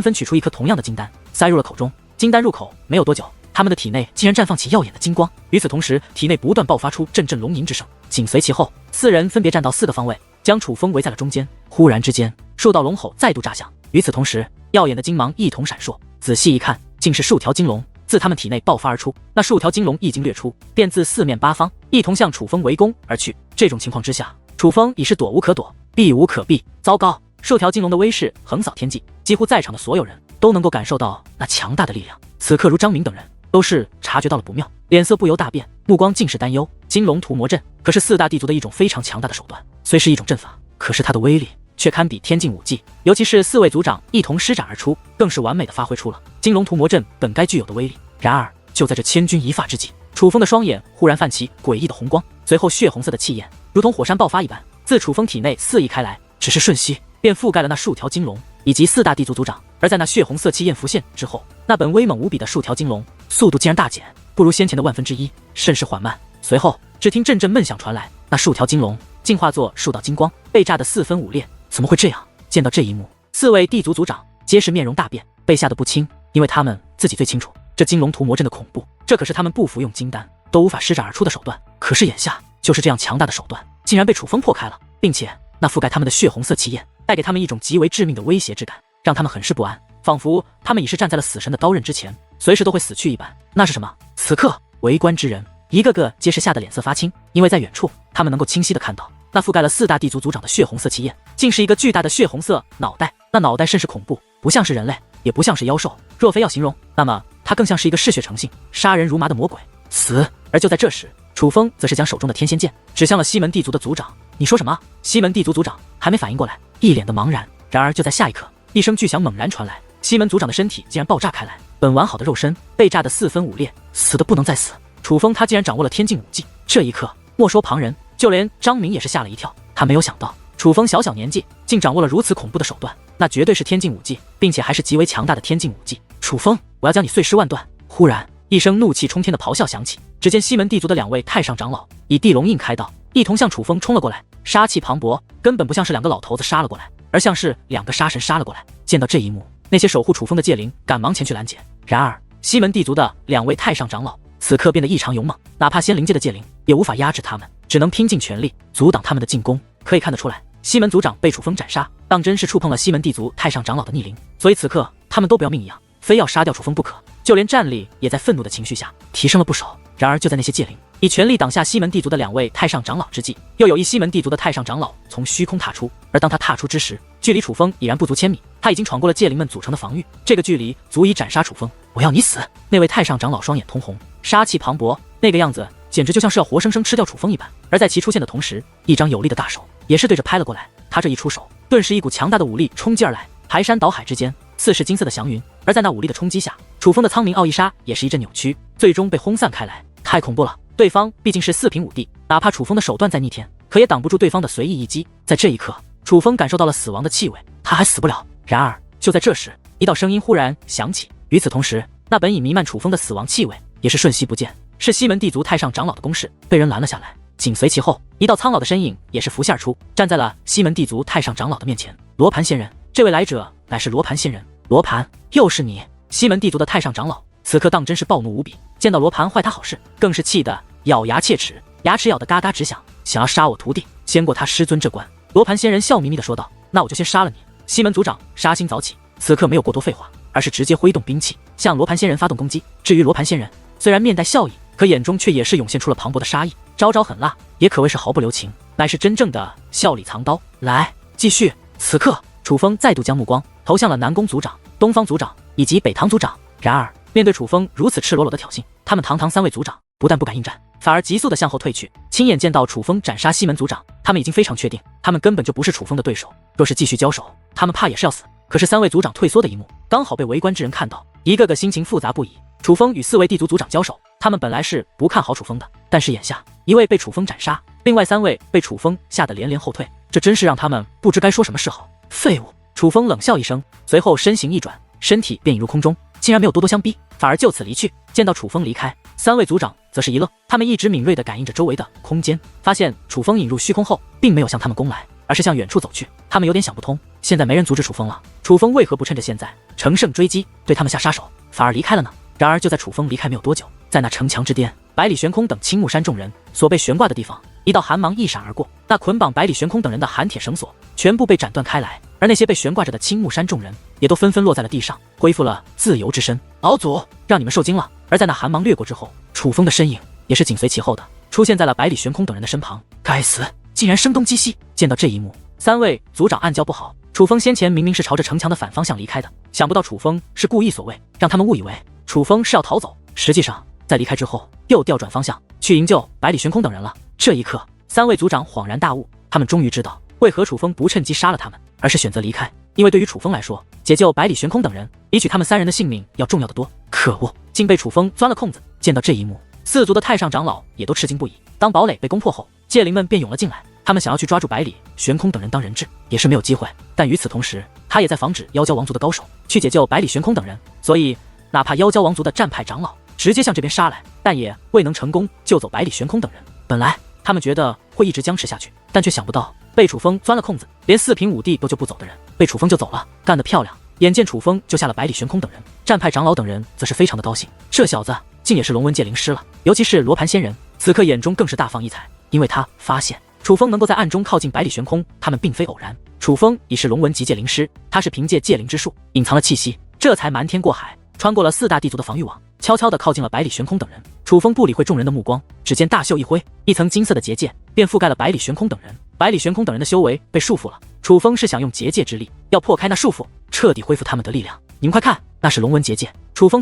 纷取出一颗同样的金丹，塞入了口中。金丹入口没有多久，他们的体内竟然绽放起耀眼的金光，与此同时，体内不断爆发出阵阵龙吟之声。紧随其后，4人分别站到4个方位，将楚风围在了中间。忽然之间，数道龙吼再度炸响，与此同时，耀眼的金芒一同闪烁，仔细一看，竟是数条金龙自他们体内爆发而出。那数条金龙一经掠出，便自4面8方一同向楚风围攻而去。这种情况之下，楚风已是躲无可躲，避无可避。糟糕！数条金龙的威势横扫天际，几乎在场的所有人都能够感受到那强大的力量。此刻如张明等人都是察觉到了不妙，脸色不由大变，目光尽是担忧。金龙屠魔阵可是4大地族的一种非常强大的手段，虽是一种阵法，可是它的威力却堪比天境武技，尤其是4位族长一同施展而出，更是完美的发挥出了金龙屠魔阵本该具有的威力。然而就在这千钧一发之际，楚风的双眼忽然泛起诡异的红光，随后血红色的气焰如同火山爆发一般，自楚风体内肆意开来，只是瞬息便覆盖了那数条金龙以及4大地族族长。而在那血红色气焰浮现之后，那本威猛无比的数条金龙速度竟然大减，不如先前的1/1000，甚是缓慢。随后只听阵阵闷响传来，那数条金龙竟化作数道金光，被炸得4分5裂。怎么会这样？见到这一幕，4位地族族长皆是面容大变，被吓得不轻，因为他们自己最清楚这金龙屠魔阵的恐怖，这可是他们不服用金丹都无法施展而出的手段。可是眼下就是这样强大的手段，竟然被楚风破开了，并且那覆盖他们的血红色气焰带给他们一种极为致命的威胁之感，让他们很是不安，仿佛他们已是站在了死神的刀刃之前，随时都会死去一般。那是什么？此刻围观之人一个个皆是吓得脸色发青，因为在远处他们能够清晰地看到，那覆盖了4大地族族长的血红色气焰竟是一个巨大的血红色脑袋，那脑袋甚是恐怖，不像是人类，也不像是妖兽，若非要形容，那么它更像是一个嗜血成性、杀人如麻的魔鬼。死！而就在这时，楚风则是将手中的天仙剑指向了西门地族的族长。你说什么？西门地族族长还没反应过来，一脸的茫然。然而就在下一刻，一声巨响猛然传来，西门族长的身体竟然爆炸开来，本完好的肉身被炸得4分5裂，死得不能再死。楚风他竟然掌握了天境武技，这一刻莫说旁人，就连张明也是吓了一跳。他没有想到楚风小小年纪竟掌握了如此恐怖的手段，那绝对是天境武技，并且还是极为强大的天境武技。楚风，我要将你碎尸万段！忽然一声怒气冲天的咆哮响起，只见西门地族的2位太上长老以地龙印开道，一同向楚风冲了过来，杀气磅礴，根本不像是2个老头子杀了过来，而像是2个杀神杀了过来。见到这一幕，那些守护楚风的戒灵赶忙前去拦截。然而西门地族的2位太上长老此刻变得异常勇猛，哪怕仙灵界的戒灵也无法压制他们，只能拼尽全力阻挡他们的进攻。可以看得出来，西门族长被楚风斩杀，当真是触碰了西门地族太上长老的逆鳞，所以此刻他们都不要命一样，非要杀掉楚风不可。就连战力也在愤怒的情绪下提升了不少。然而就在那些戒灵以全力挡下西门地族的2位太上长老之际，又有一西门地族的太上长老从虚空踏出，而当他踏出之时，距离楚风已然不足1000米，他已经闯过了戒灵们组成的防御，这个距离足以斩杀楚风。我要你死！那位太上长老双眼通红，杀气磅礴，那个样子简直就像是要活生生吃掉楚风一般。而在其出现的同时，一张有力的大手也是对着拍了过来。他这一出手，顿时一股强大的武力冲击而来，排山倒海之间，似是金色的祥云。而在那武力的冲击下，楚风的苍冥奥义杀也是一阵扭曲，最终被轰散开来。太恐怖了！对方毕竟是4平5地，哪怕楚风的手段再逆天，可也挡不住对方的随意一击。在这一刻，楚风感受到了死亡的气味，他还死不了。然而就在这时，一道声音忽然响起，与此同时，那本已弥漫楚风的死亡气味也是瞬息不见。是西门地族太上长老的攻势被人拦了下来，紧随其后，一道苍老的身影也是浮现而出，站在了西门地族太上长老的面前。罗盘仙人，这位来者乃是罗盘仙人。罗盘，又是你！西门地族的太上长老此刻当真是暴怒无比，见到罗盘坏他好事，更是气得咬牙切齿，牙齿咬得嘎嘎直响，想要杀我徒弟，先过他师尊这关。罗盘仙人笑眯眯地说道：“那我就先杀了你。”西门族长杀心早起，此刻没有过多废话，而是直接挥动兵器向罗盘仙人发动攻击。至于罗盘仙人，虽然面带笑意，可眼中却也是涌现出了磅礴的杀意，招招狠辣，也可谓是毫不留情，乃是真正的笑里藏刀。来，继续！此刻，楚风再度将目光投向了南宫族长、东方族长以及北堂族长。然而，面对楚风如此赤裸裸的挑衅，他们堂堂3位族长不但不敢应战，反而急速的向后退去。亲眼见到楚风斩杀西门族长，他们已经非常确定，他们根本就不是楚风的对手。若是继续交手，他们怕也是要死。可是3位族长退缩的一幕，刚好被围观之人看到，一个个心情复杂不已。楚风与4位地族族长交手，他们本来是不看好楚风的，但是眼下1位被楚风斩杀，另外3位被楚风吓得连连后退，这真是让他们不知该说什么是好。废物！楚风冷笑一声，随后身形一转，身体便引入空中，竟然没有多相逼，反而就此离去。见到楚风离开，3位族长则是一愣，他们一直敏锐地感应着周围的空间，发现楚风引入虚空后，并没有向他们攻来，而是向远处走去。他们有点想不通，现在没人阻止楚风了，楚风为何不趁着现在乘胜追击，对他们下杀手，反而离开了呢？然而就在楚风离开没有多久，在那城墙之巅，百里玄空等青木山众人所被悬挂的地方，一道寒芒一闪而过，那捆绑百里玄空等人的寒铁绳索全部被斩断开来，而那些被悬挂着的青木山众人也都纷纷落在了地上，恢复了自由之身。老祖，让你们受惊了！而在那寒芒掠过之后，楚风的身影也是紧随其后的，出现在了百里玄空等人的身旁。该死，竟然声东击西！见到这一幕，3位族长暗叫不好。楚风先前明明是朝着城墙的反方向离开的，想不到楚风是故意所为，让他们误以为楚风是要逃走，实际上在离开之后又调转方向去营救百里玄空等人了。这一刻，3位族长恍然大悟，他们终于知道为何楚风不趁机杀了他们，而是选择离开。因为对于楚风来说，解救百里玄空等人比取他们3人的性命要重要得多。可恶，竟被楚风钻了空子！见到这一幕，4族的太上长老也都吃惊不已。当堡垒被攻破后，戒灵们便涌了进来，他们想要去抓住百里玄空等人当人质，也是没有机会。但与此同时，他也在防止妖蛟王族的高手去解救百里玄空等人，所以哪怕妖蛟王族的战派长老直接向这边杀来，但也未能成功救走百里玄空等人。本来他们觉得会一直僵持下去，但却想不到被楚风钻了空子，连4平5地都救不走的人，被楚风救走了，干得漂亮！眼见楚风救下了百里玄空等人，战派长老等人则是非常的高兴，这小子竟也是龙纹界灵师了。尤其是罗盘仙人，此刻眼中更是大放异彩，因为他发现楚风能够在暗中靠近百里玄空，他们并非偶然。楚风已是龙纹级界灵师，他是凭借界灵之术隐藏了气息，这才瞒天过海，穿过了4大地族的防御网，悄悄地靠近了百里玄空等人。楚风不理会众人的目光，只见大袖一挥，一层金色的结界便覆盖了百里玄空等人。百里玄空等人的修为被束缚了，楚风是想用结界之力要破开那束缚，彻底恢复他们的力量。你们快看，那是龙纹结界！楚风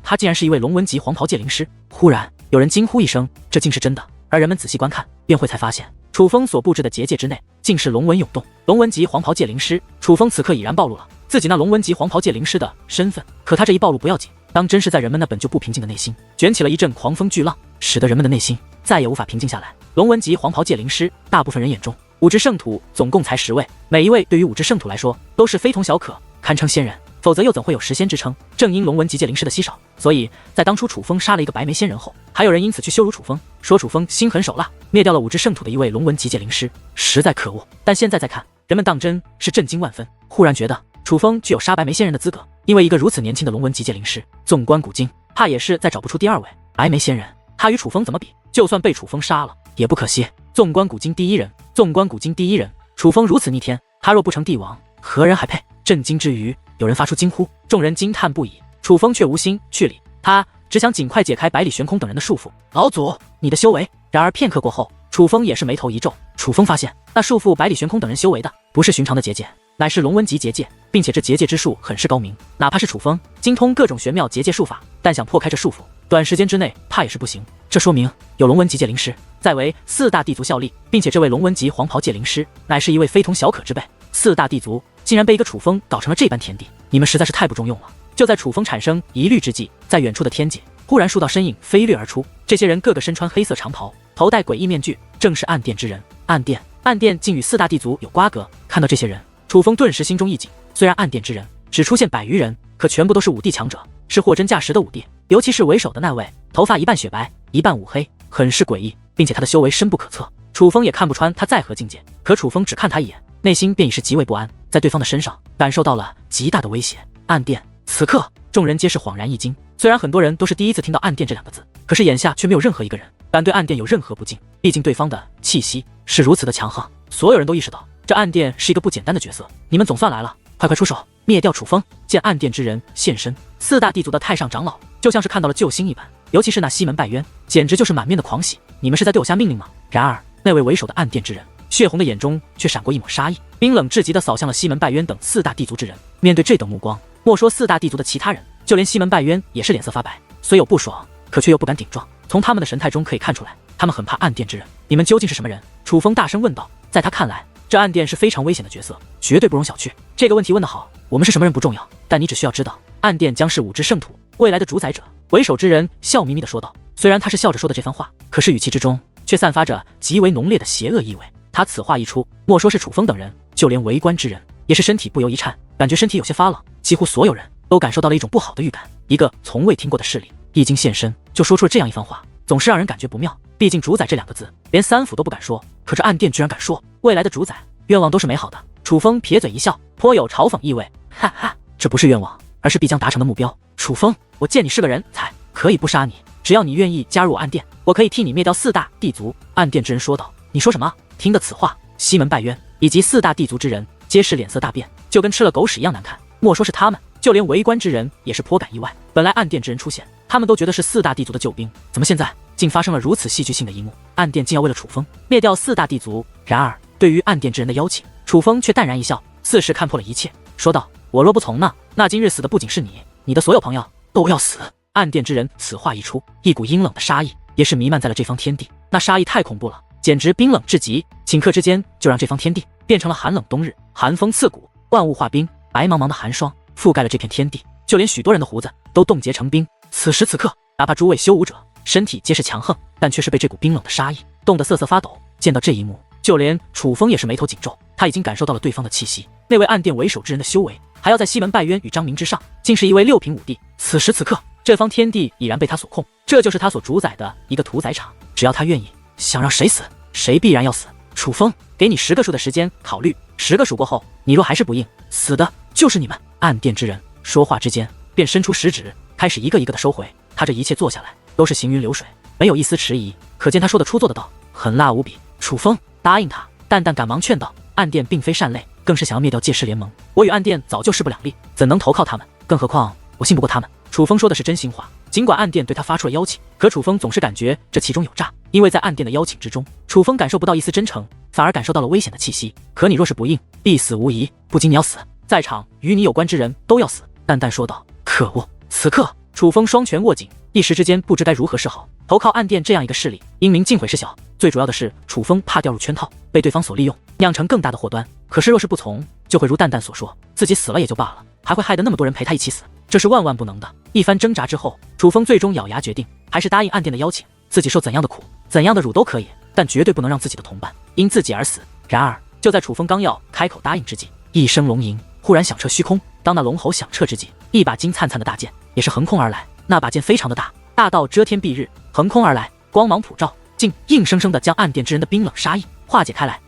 他竟然是一位龙纹级黄袍界灵师。忽然有人惊呼一声，这竟是真的。而人们仔细观看，便会才发现楚风所布置的结界之内竟是龙纹涌动。龙纹级黄袍界灵师，楚风此刻已然暴露了自己那龙纹级黄袍界灵师的身份。可他这一暴露不要紧，当真是在人们那本就不平静的内心卷起了一阵狂风巨浪，使得人们的内心再也无法平静下来。龙纹级黄袍界灵师，大部分人眼中5只圣土总共才10位，每一位对于5只圣土来说都是非同小可，堪称仙人，否则又怎会有10仙之称？正因龙纹级界灵师的稀少，所以在当初楚风杀了一个白眉仙人后，还有人因此去羞辱楚风，说楚风心狠手辣，灭掉了5只圣土的一位龙纹级界灵师，实在可恶。但现在再看，人们当真是震惊万分，忽然觉得楚风具有杀白眉仙人的资格，因为一个如此年轻的龙纹级界灵师，纵观古今，怕也是再找不出第2位。白眉仙人，他与楚风怎么比？就算被楚风杀了，也不可惜。纵观古今第一人，纵观古今第一人，楚风如此逆天，他若不成帝王，何人还配？震惊之余，有人发出惊呼，众人惊叹不已。楚风却无心去理，他只想尽快解开百里玄空等人的束缚。老祖，你的修为！然而片刻过后，楚风也是眉头一皱。楚风发现，那束缚百里玄空等人修为的，不是寻常的结界，乃是龙纹级结界，并且这结界之术很是高明。哪怕是楚风精通各种玄妙结界术法，但想破开这束缚，短时间之内怕也是不行。这说明有龙纹级界灵师在为4大地族效力，并且这位龙纹级黄袍界灵师乃是一位非同小可之辈。4大地族竟然被一个楚风搞成了这般天地，你们实在是太不中用了。就在楚风产生疑虑之际，在远处的天界忽然数道身影飞掠而出，这些人个个身穿黑色长袍，头戴诡异面具，正是暗殿之人。暗殿竟与4大地族有瓜葛。看到这些人，楚风顿时心中一紧。虽然暗殿之人只出现100余人，可全部都是武帝强者，是货真价实的武帝。尤其是为首的那位，头发一半雪白，一半乌黑，很是诡异，并且他的修为深不可测。楚风也看不穿他在何境界，可楚风只看他一眼，内心便已是极为不安，在对方的身上感受到了极大的威胁。暗殿，此刻众人皆是恍然一惊。虽然很多人都是第一次听到暗殿这2个字，可是眼下却没有任何一个人敢对暗殿有任何不敬，毕竟对方的气息是如此的强横。所有人都意识到这暗殿是一个不简单的角色，你们总算来了，快出手灭掉楚风！见暗殿之人现身，4大地族的太上长老就像是看到了救星一般，尤其是那西门拜渊，简直就是满面的狂喜。你们是在对我下命令吗？然而那位为首的暗殿之人血红的眼中却闪过一抹杀意，冰冷至极地扫向了西门拜渊等4大地族之人。面对这等目光，莫说4大地族的其他人，就连西门拜渊也是脸色发白，虽有不爽，可却又不敢顶撞。从他们的神态中可以看出来，他们很怕暗殿之人。你们究竟是什么人？楚风大声问道。在他看来，这暗殿是非常危险的角色，绝对不容小觑。这个问题问得好，我们是什么人不重要，但你只需要知道，暗殿将是5之圣土，未来的主宰者。为首之人笑眯眯地说道。虽然他是笑着说的这番话，可是语气之中却散发着极为浓烈的邪恶意味。他此话一出，莫说是楚风等人，就连围观之人也是身体不由一颤，感觉身体有些发冷。几乎所有人都感受到了一种不好的预感，一个从未听过的势力一经现身，就说出了这样一番话，总是让人感觉不妙。毕竟主宰这2个字，连3府都不敢说，可这暗殿居然敢说。未来的主宰，愿望都是美好的。楚风撇嘴一笑，颇有嘲讽意味。哈哈，这不是愿望，而是必将达成的目标。楚风，我见你是个人才，可以不杀你，只要你愿意加入我暗殿，我可以替你灭掉4大地族。暗殿之人说道。你说什么？听得此话，西门拜渊以及4大地族之人皆是脸色大变，就跟吃了狗屎一样难看。莫说是他们，就连围观之人也是颇感意外。本来暗殿之人出现，他们都觉得是4大地族的救兵，怎么现在竟发生了如此戏剧性的一幕？暗殿竟要为了楚风灭掉4大地族。然而对于暗殿之人的邀请，楚风却淡然一笑，似是看破了一切，说道：我若不从呢，那今日死的不仅是你，你的所有朋友都要死。暗殿之人此话一出，一股阴冷的杀意也是弥漫在了这方天地，那杀意太恐怖了，简直冰冷至极，顷刻之间就让这方天地变成了寒冷冬日，寒风刺骨，万物化冰，白茫茫的寒霜覆盖了这片天地，就连许多人的胡子都冻结成冰。此时此刻，哪怕诸位修武者身体皆是强横，但却是被这股冰冷的杀意冻得瑟瑟发抖。见到这一幕，就连楚风也是眉头紧皱，他已经感受到了对方的气息。那位暗殿为首之人的修为，还要在西门拜渊与张明之上，竟是一位6品武帝。此时此刻，这方天地已然被他所控，这就是他所主宰的一个屠宰场。只要他愿意，想让谁死，谁必然要死。楚风，给你10个数的时间考虑，10个数过后，你若还是不应，死的就是你们。暗殿之人说话之间，便伸出食指，开始一个一个的收回。他这一切做下来，都是行云流水，没有一丝迟疑，可见他说得出做得到，狠辣无比。楚风答应他，淡淡赶忙劝道：暗殿并非善类，更是想要灭掉界师联盟，我与暗殿早就势不两立，怎能投靠他们？更何况我信不过他们。楚风说的是真心话，尽管暗殿对他发出了邀请，可楚风总是感觉这其中有诈，因为在暗殿的邀请之中，楚风感受不到一丝真诚，反而感受到了危险的气息。可你若是不应，必死无疑，不仅你要死，在场与你有关之人都要死。淡淡说道。可恶！此刻楚风双拳握紧，一时之间不知该如何是好。投靠暗殿这样一个势力，英明尽毁是小，最主要的是楚风怕掉入圈套，被对方所利用，酿成更大的祸端。可是若是不从，就会如淡淡所说，自己死了也就罢了，还会害得那么多人陪他一起死，这是万万不能的。一番挣扎之后，楚风最终咬牙决定，还是答应暗殿的邀请，自己受怎样的苦，怎样的辱都可以，但绝对不能让自己的同伴因自己而死。然而就在楚风刚要开口答应之际，一声龙吟忽然响彻虚空。当那龙吼响彻之际，一把金灿灿的大剑也是横空而来。那把剑非常的大，大到遮天蔽日，横空而来，光芒普照，竟硬生生的将暗殿之人的冰冷杀意化解开来。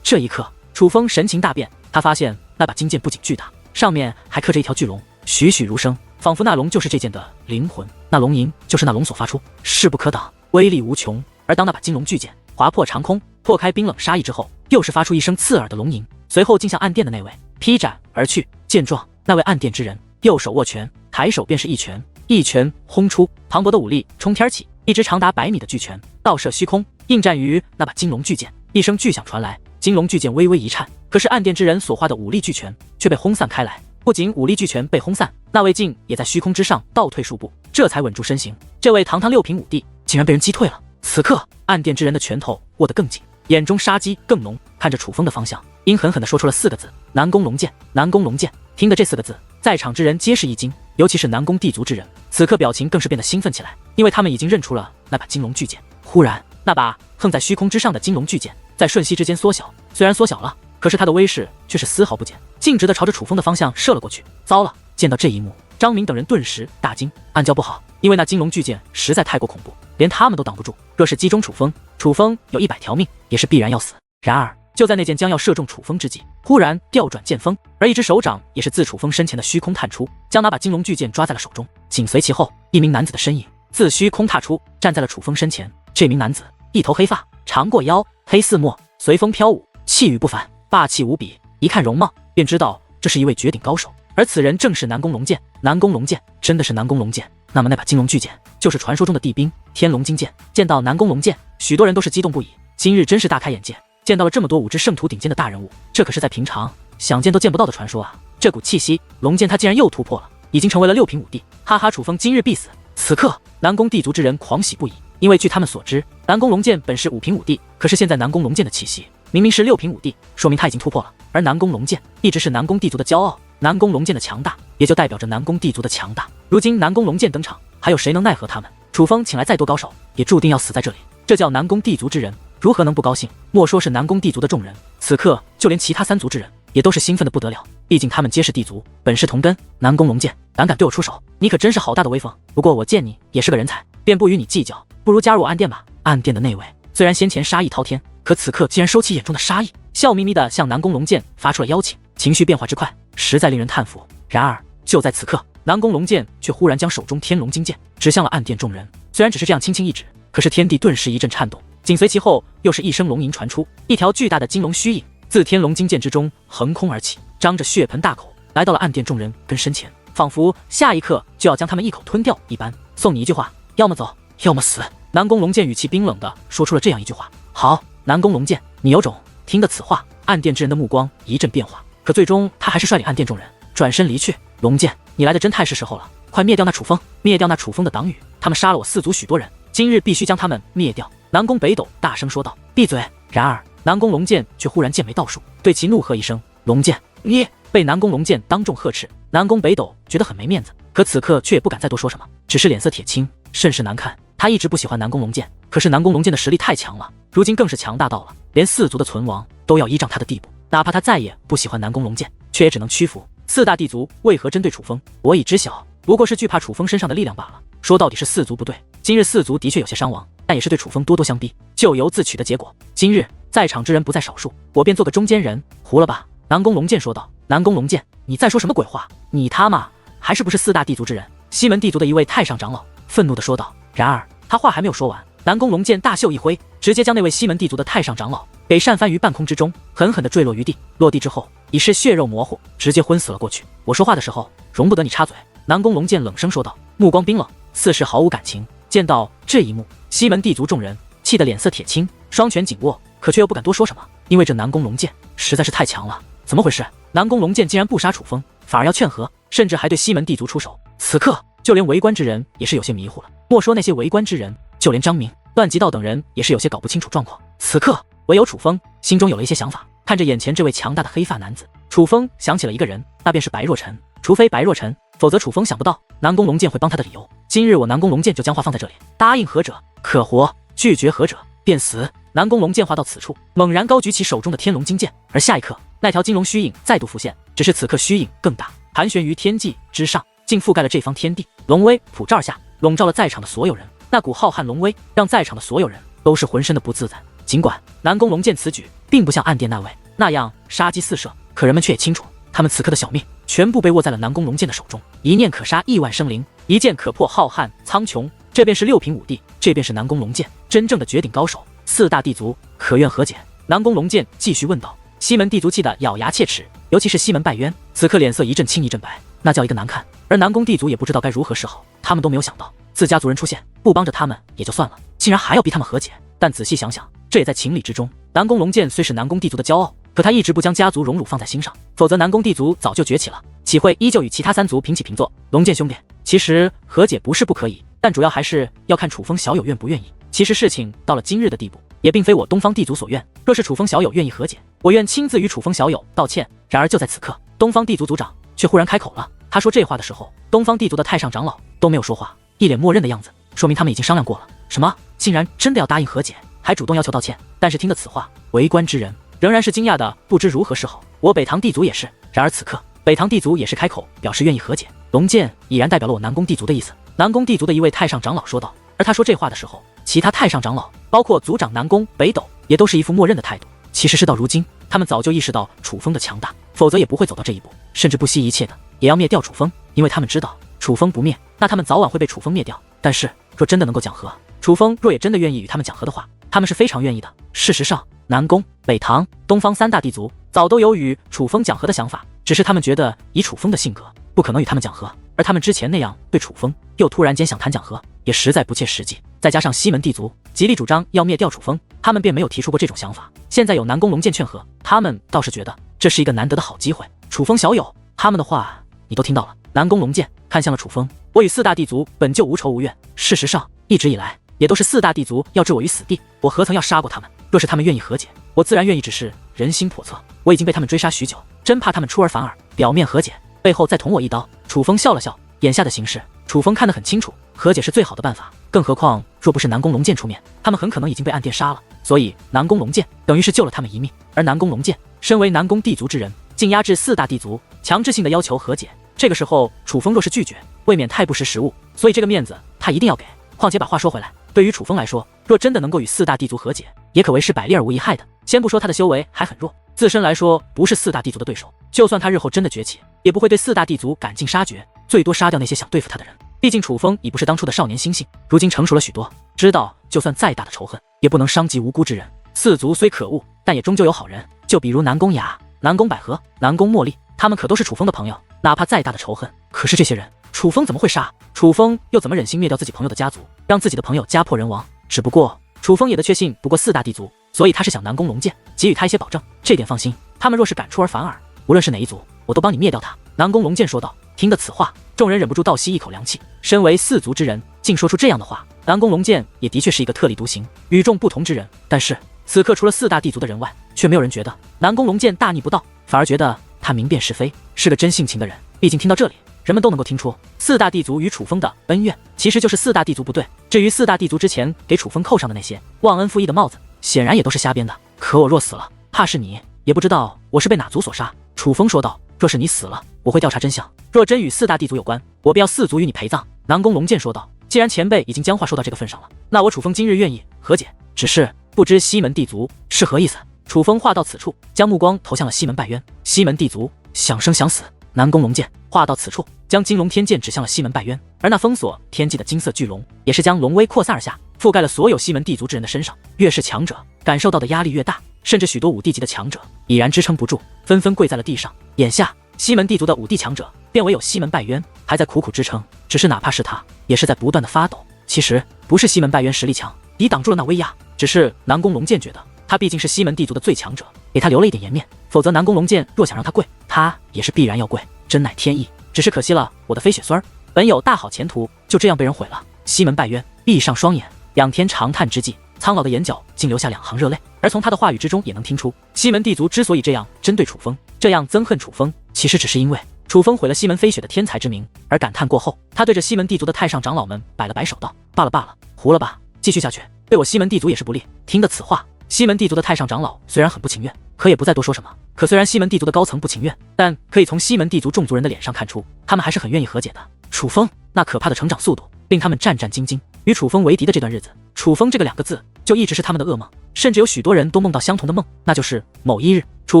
这一刻，楚风神情大变，他发现那把金剑不仅巨大，上面还刻着一条巨龙，栩栩如生，仿佛那龙就是这剑的灵魂，那龙吟就是那龙所发出，势不可挡，威力无穷。而当那把金龙巨剑划破长空，破开冰冷杀意之后，又是发出一声刺耳的龙吟，随后竟向暗殿的那位劈斩而去。见状，那位暗殿之人右手握拳，抬手便是一拳，一拳轰出，磅礴的武力冲天起，一只长达100米的巨拳倒射虚空，应战于那把金龙巨剑。一声巨响传来，金龙巨剑微微一颤，可可是暗殿之人所化的武力巨拳却被轰散开来。不仅武力巨拳被轰散，那魏晋也在虚空之上倒退数步，这才稳住身形。这位堂堂6品武帝竟然被人击退了。此刻，暗殿之人的拳头握得更紧，眼中杀机更浓，看着楚风的方向，阴狠狠地说出了4个字：南宫龙剑。南宫龙剑。听得这4个字，在场之人皆是一惊，尤其是南宫地族之人，此刻表情更是变得兴奋起来，因为他们已经认出了那把金龙巨剑。忽然，那把横在虚空之上的金龙巨剑在瞬息之间缩小，虽然缩小了，可是它的威势却是丝毫不减，径直地朝着楚风的方向射了过去。糟了！见到这一幕，张明等人顿时大惊，暗叫不好，因为那金龙巨剑实在太过恐怖，连他们都挡不住。若是击中楚风，楚风有100条命也是必然要死。然而，就在那剑将要射中楚风之际，忽然调转剑锋，而一只手掌也是自楚风身前的虚空探出，将那把金龙巨剑抓在了手中。紧随其后，一名男子的身影自虚空踏出，站在了楚风身前。这名男子一头黑发，长过腰，黑似墨，随风飘舞，气宇不凡，霸气无比。一看容貌，便知道这是一位绝顶高手，而此人正是南宫龙剑。南宫龙剑真的是南宫龙剑？那么那把金龙巨剑就是传说中的帝兵天龙金剑。见到南宫龙剑，许多人都是激动不已。今日真是大开眼界，见到了这么多武之圣徒顶尖的大人物，这可是在平常想见都见不到的传说啊！这股气息，龙剑他竟然又突破了，已经成为了6品武帝。哈哈，楚风今日必死！此刻，南宫地族之人狂喜不已，因为据他们所知，南宫龙剑本是5品武帝，可是现在南宫龙剑的气息明明是6品武帝，说明他已经突破了。而南宫龙剑一直是南宫地族的骄傲，南宫龙剑的强大也就代表着南宫地族的强大。如今南宫龙剑登场，还有谁能奈何他们？楚风请来再多高手，也注定要死在这里。这叫南宫地族之人如何能不高兴？莫说是南宫地族的众人，此刻就连其他3族之人也都是兴奋的不得了。毕竟他们皆是地族，本是同根。南宫龙剑胆敢对我出手，你可真是好大的威风。不过我见你也是个人才，便不与你计较，不如加入我暗殿吧。暗殿的那位虽然先前杀意滔天，可此刻竟然收起眼中的杀意，笑眯眯地向南宫龙剑发出了邀请，情绪变化之快，实在令人叹服。然而就在此刻，南宫龙剑却忽然将手中天龙金剑指向了暗殿众人。虽然只是这样轻轻一指，可是天地顿时一阵颤动，紧随其后又是一声龙吟传出，一条巨大的金龙虚影自天龙金剑之中横空而起，张着血盆大口来到了暗殿众人跟身前，仿佛下一刻就要将他们一口吞掉一般。送你一句话，要么走，要么死。南宫龙剑语气冰冷地说出了这样一句话。好，南宫龙剑，你有种。听得此话，暗殿之人的目光一阵变化，可最终他还是率领暗殿众人转身离去。龙剑，你来的真太是时候了，快灭掉那楚风，灭掉那楚风的党羽，他们杀了我4族许多人，今日必须将他们灭掉。南宫北斗大声说道。闭嘴！然而南宫龙剑却忽然剑眉倒竖，对其怒喝一声：龙剑，你！被南宫龙剑当众呵斥，南宫北斗觉得很没面子，可此刻却也不敢再多说什么，只是脸色铁青，甚是难看。他一直不喜欢南宫龙剑，可是南宫龙剑的实力太强了，如今更是强大到了连4族的存亡都要依仗他的地步。哪怕他再也不喜欢南宫龙剑，却也只能屈服。4大地族为何针对楚风，我已知晓，不过是惧怕楚风身上的力量罢了。说到底是4族不对，今日4族的确有些伤亡，但也是对楚风多多相逼，咎由自取的结果。今日在场之人不在少数，我便做个中间人。胡了吧！南宫龙剑说道。南宫龙剑，你在说什么鬼话？你他妈还是不是4大地族之人？西门地族的一位太上长老愤怒地说道。然而他话还没有说完，南宫龙剑大袖一挥，直接将那位西门地族的太上长老给扇翻于半空之中，狠狠地坠落于地。落地之后已是血肉模糊，直接昏死了过去。我说话的时候容不得你插嘴。南宫龙剑冷声说道，目光冰冷，似是毫无感情。见到这一幕，西门地族众人气得脸色铁青，双拳紧握，可却又不敢多说什么，因为这南宫龙剑实在是太强了。怎么回事？南宫龙剑竟然不杀楚风，反而要劝和，甚至还对西门地族出手。此刻就连围观之人也是有些迷糊了，莫说那些围观之人，就连张明、段吉道等人也是有些搞不清楚状况。此刻唯有楚风心中有了一些想法，看着眼前这位强大的黑发男子，楚风想起了一个人，那便是白若尘。除非白若尘，否则楚风想不到南宫龙剑会帮他的理由。今日我南宫龙剑就将话放在这里，答应何者可活，拒绝何者便死。南宫龙剑话到此处，猛然高举起手中的天龙金剑，而下一刻那条金龙虚影再度浮现，只是此刻虚影更大，盘旋于天际之上，竟覆盖了这方天地。龙威普照下，笼罩了在场的所有人，那股浩瀚龙威让在场的所有人都是浑身的不自在。尽管南宫龙剑此举并不像暗殿那位那样杀机四射，可人们却也清楚，他们此刻的小命全部被握在了南宫龙剑的手中，一念可杀亿万生灵，一剑可破浩瀚苍穹。这便是6品武帝，这便是南宫龙剑真正的绝顶高手。4大地族可愿和解？南宫龙剑继续问道。西门地族气得咬牙切齿，尤其是西门拜渊，此刻脸色一阵青一阵白，那叫一个难看。而南宫地族也不知道该如何是好，他们都没有想到自家族人出现，不帮着他们也就算了，竟然还要逼他们和解。但仔细想想，这也在情理之中。南宫龙剑虽是南宫地族的骄傲，可他一直不将家族荣辱放在心上，否则南宫地族早就崛起了，岂会依旧与其他3族平起平坐？龙剑兄弟，其实和解不是不可以，但主要还是要看楚风小友愿不愿意。其实事情到了今日的地步，也并非我东方地族所愿。若是楚风小友愿意和解，我愿亲自与楚风小友道歉。然而就在此刻，东方地族族长却忽然开口了。他说这话的时候，东方地族的太上长老都没有说话，一脸默认的样子，说明他们已经商量过了。什么？竟然真的要答应和解，还主动要求道歉？但是听了此话，围观之人仍然是惊讶的不知如何是好。我北唐地族也是。然而此刻，北唐地族也是开口表示愿意和解。龙剑已然代表了我南宫地族的意思。南宫地族的一位太上长老说道。而他说这话的时候，其他太上长老，包括族长南宫北斗，也都是一副默认的态度。其实事到如今，他们早就意识到楚风的强大，否则也不会走到这一步，甚至不惜一切的也要灭掉楚风，因为他们知道楚风不灭，那他们早晚会被楚风灭掉。但是若真的能够讲和，楚风若也真的愿意与他们讲和的话，他们是非常愿意的。事实上，南宫、北唐、东方3大地族早都有与楚风讲和的想法，只是他们觉得以楚风的性格，不可能与他们讲和，而他们之前那样对楚风，又突然间想谈讲和，也实在不切实际。再加上西门地族极力主张要灭掉楚风，他们便没有提出过这种想法。现在有南宫龙剑劝和，他们倒是觉得这是一个难得的好机会。楚风小友，他们的话你都听到了。南宫龙剑看向了楚风，我与4大地族本就无仇无怨，事实上一直以来也都是4大地族要置我于死地，我何曾要杀过他们？若是他们愿意和解，我自然愿意，只是人心叵测，我已经被他们追杀许久，真怕他们出尔反尔，表面和解，背后再捅我一刀。楚风笑了笑，眼下的形势，楚风看得很清楚，和解是最好的办法。更何况若不是南宫龙剑出面，他们很可能已经被暗电杀了。所以南宫龙剑等于是救了他们一命。而南宫龙剑身为南宫地族之人，竟压制4大地族，强制性的要求和解。这个时候楚风若是拒绝，未免太不识时务，所以这个面子他一定要给。况且把话说回来，对于楚风来说，若真的能够与4大地族和解，也可谓是百利而无一害的。先不说他的修为还很弱，自身来说不是4大地族的对手，就算他日后真的崛起，也不会对4大地族赶尽杀绝，最多杀掉那些想对付他的人。毕竟楚风已不是当初的少年心性，如今成熟了许多，知道就算再大的仇恨，也不能伤及无辜之人。4族虽可恶，但也终究有好人，就比如南宫雅、南宫百合、南宫茉莉，他们可都是楚风的朋友。哪怕再大的仇恨，可是这些人楚风怎么会杀？楚风又怎么忍心灭掉自己朋友的家族，让自己的朋友家破人亡？只不过楚风也的确信不过4大地族，所以他是想南宫龙剑给予他一些保证。这点放心，他们若是敢出尔反尔，无论是哪一族，我都帮你灭掉他。南宫龙剑说道。听得此话，众人忍不住倒吸一口凉气。身为4族之人，竟说出这样的话，南宫龙剑也的确是一个特立独行、与众不同之人。但是此刻除了4大地族的人外，却没有人觉得南宫龙剑大逆不道，反而觉得他明辨是非，是个真性情的人。毕竟听到这里，人们都能够听出4大地族与楚风的恩怨，其实就是4大地族不对。至于4大地族之前给楚风扣上的那些忘恩负义的帽子，显然也都是瞎编的。可我若死了，怕是你也不知道我是被哪族所杀。楚风说道。若是你死了，我会调查真相，若真与4大地族有关，我便要4族与你陪葬。南宫龙剑说道。既然前辈已经将话说到这个份上了，那我楚风今日愿意和解，只是不知西门地族是何意思。楚风话到此处，将目光投向了西门拜渊。西门地族想生想死。南宫龙剑话到此处，将金龙天剑指向了西门拜渊，而那封锁天际的金色巨龙，也是将龙威扩散而下，覆盖了所有西门地族之人的身上。越是强者，感受到的压力越大，甚至许多5地级的强者已然支撑不住，纷纷跪在了地上。眼下西门地族的5地强者，便唯有西门拜渊还在苦苦支撑，只是哪怕是他，也是在不断的发抖。其实不是西门拜渊实力强，抵挡住了那威压，只是南宫龙剑觉得他毕竟是西门地族的最强者，给他留了一点颜面，否则南宫龙剑若想让他跪，他也是必然要跪，真乃天意。只是可惜了我的飞雪孙儿，本有大好前途，就这样被人毁了。西门拜渊闭上双眼，仰天长叹之际，苍老的眼角竟流下2行热泪。而从他的话语之中也能听出，西门地族之所以这样针对楚风，这样憎恨楚风，其实只是因为楚风毁了西门飞雪的天才之名。而感叹过后，他对着西门地族的太上长老们摆了摆手道：罢了罢了，胡了吧，继续下去对我西门地族也是不利。听得此话，西门地族的太上长老虽然很不情愿，可也不再多说什么。可虽然西门地族的高层不情愿，但可以从西门地族众族人的脸上看出，他们还是很愿意和解的。楚风那可怕的成长速度令他们战战兢兢，与楚风为敌的这段日子，楚风这个2个字就一直是他们的噩梦，甚至有许多人都梦到相同的梦，那就是某一日楚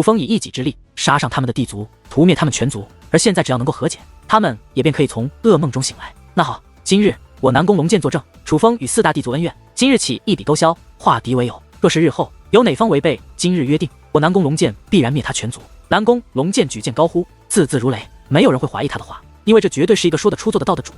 风以一己之力杀上他们的地族，屠灭他们全族。而现在只要能够和解，他们也便可以从噩梦中醒来。那好，今日我南宫龙剑作证，楚风与4大地族恩怨，今日起一笔勾销，化敌为友。若是日后有哪方违背今日约定，我南宫龙剑必然灭他全族。南宫龙剑举剑高呼，字字如雷，没有人会怀疑他的话，因为这绝对是一个说得出做得到的主。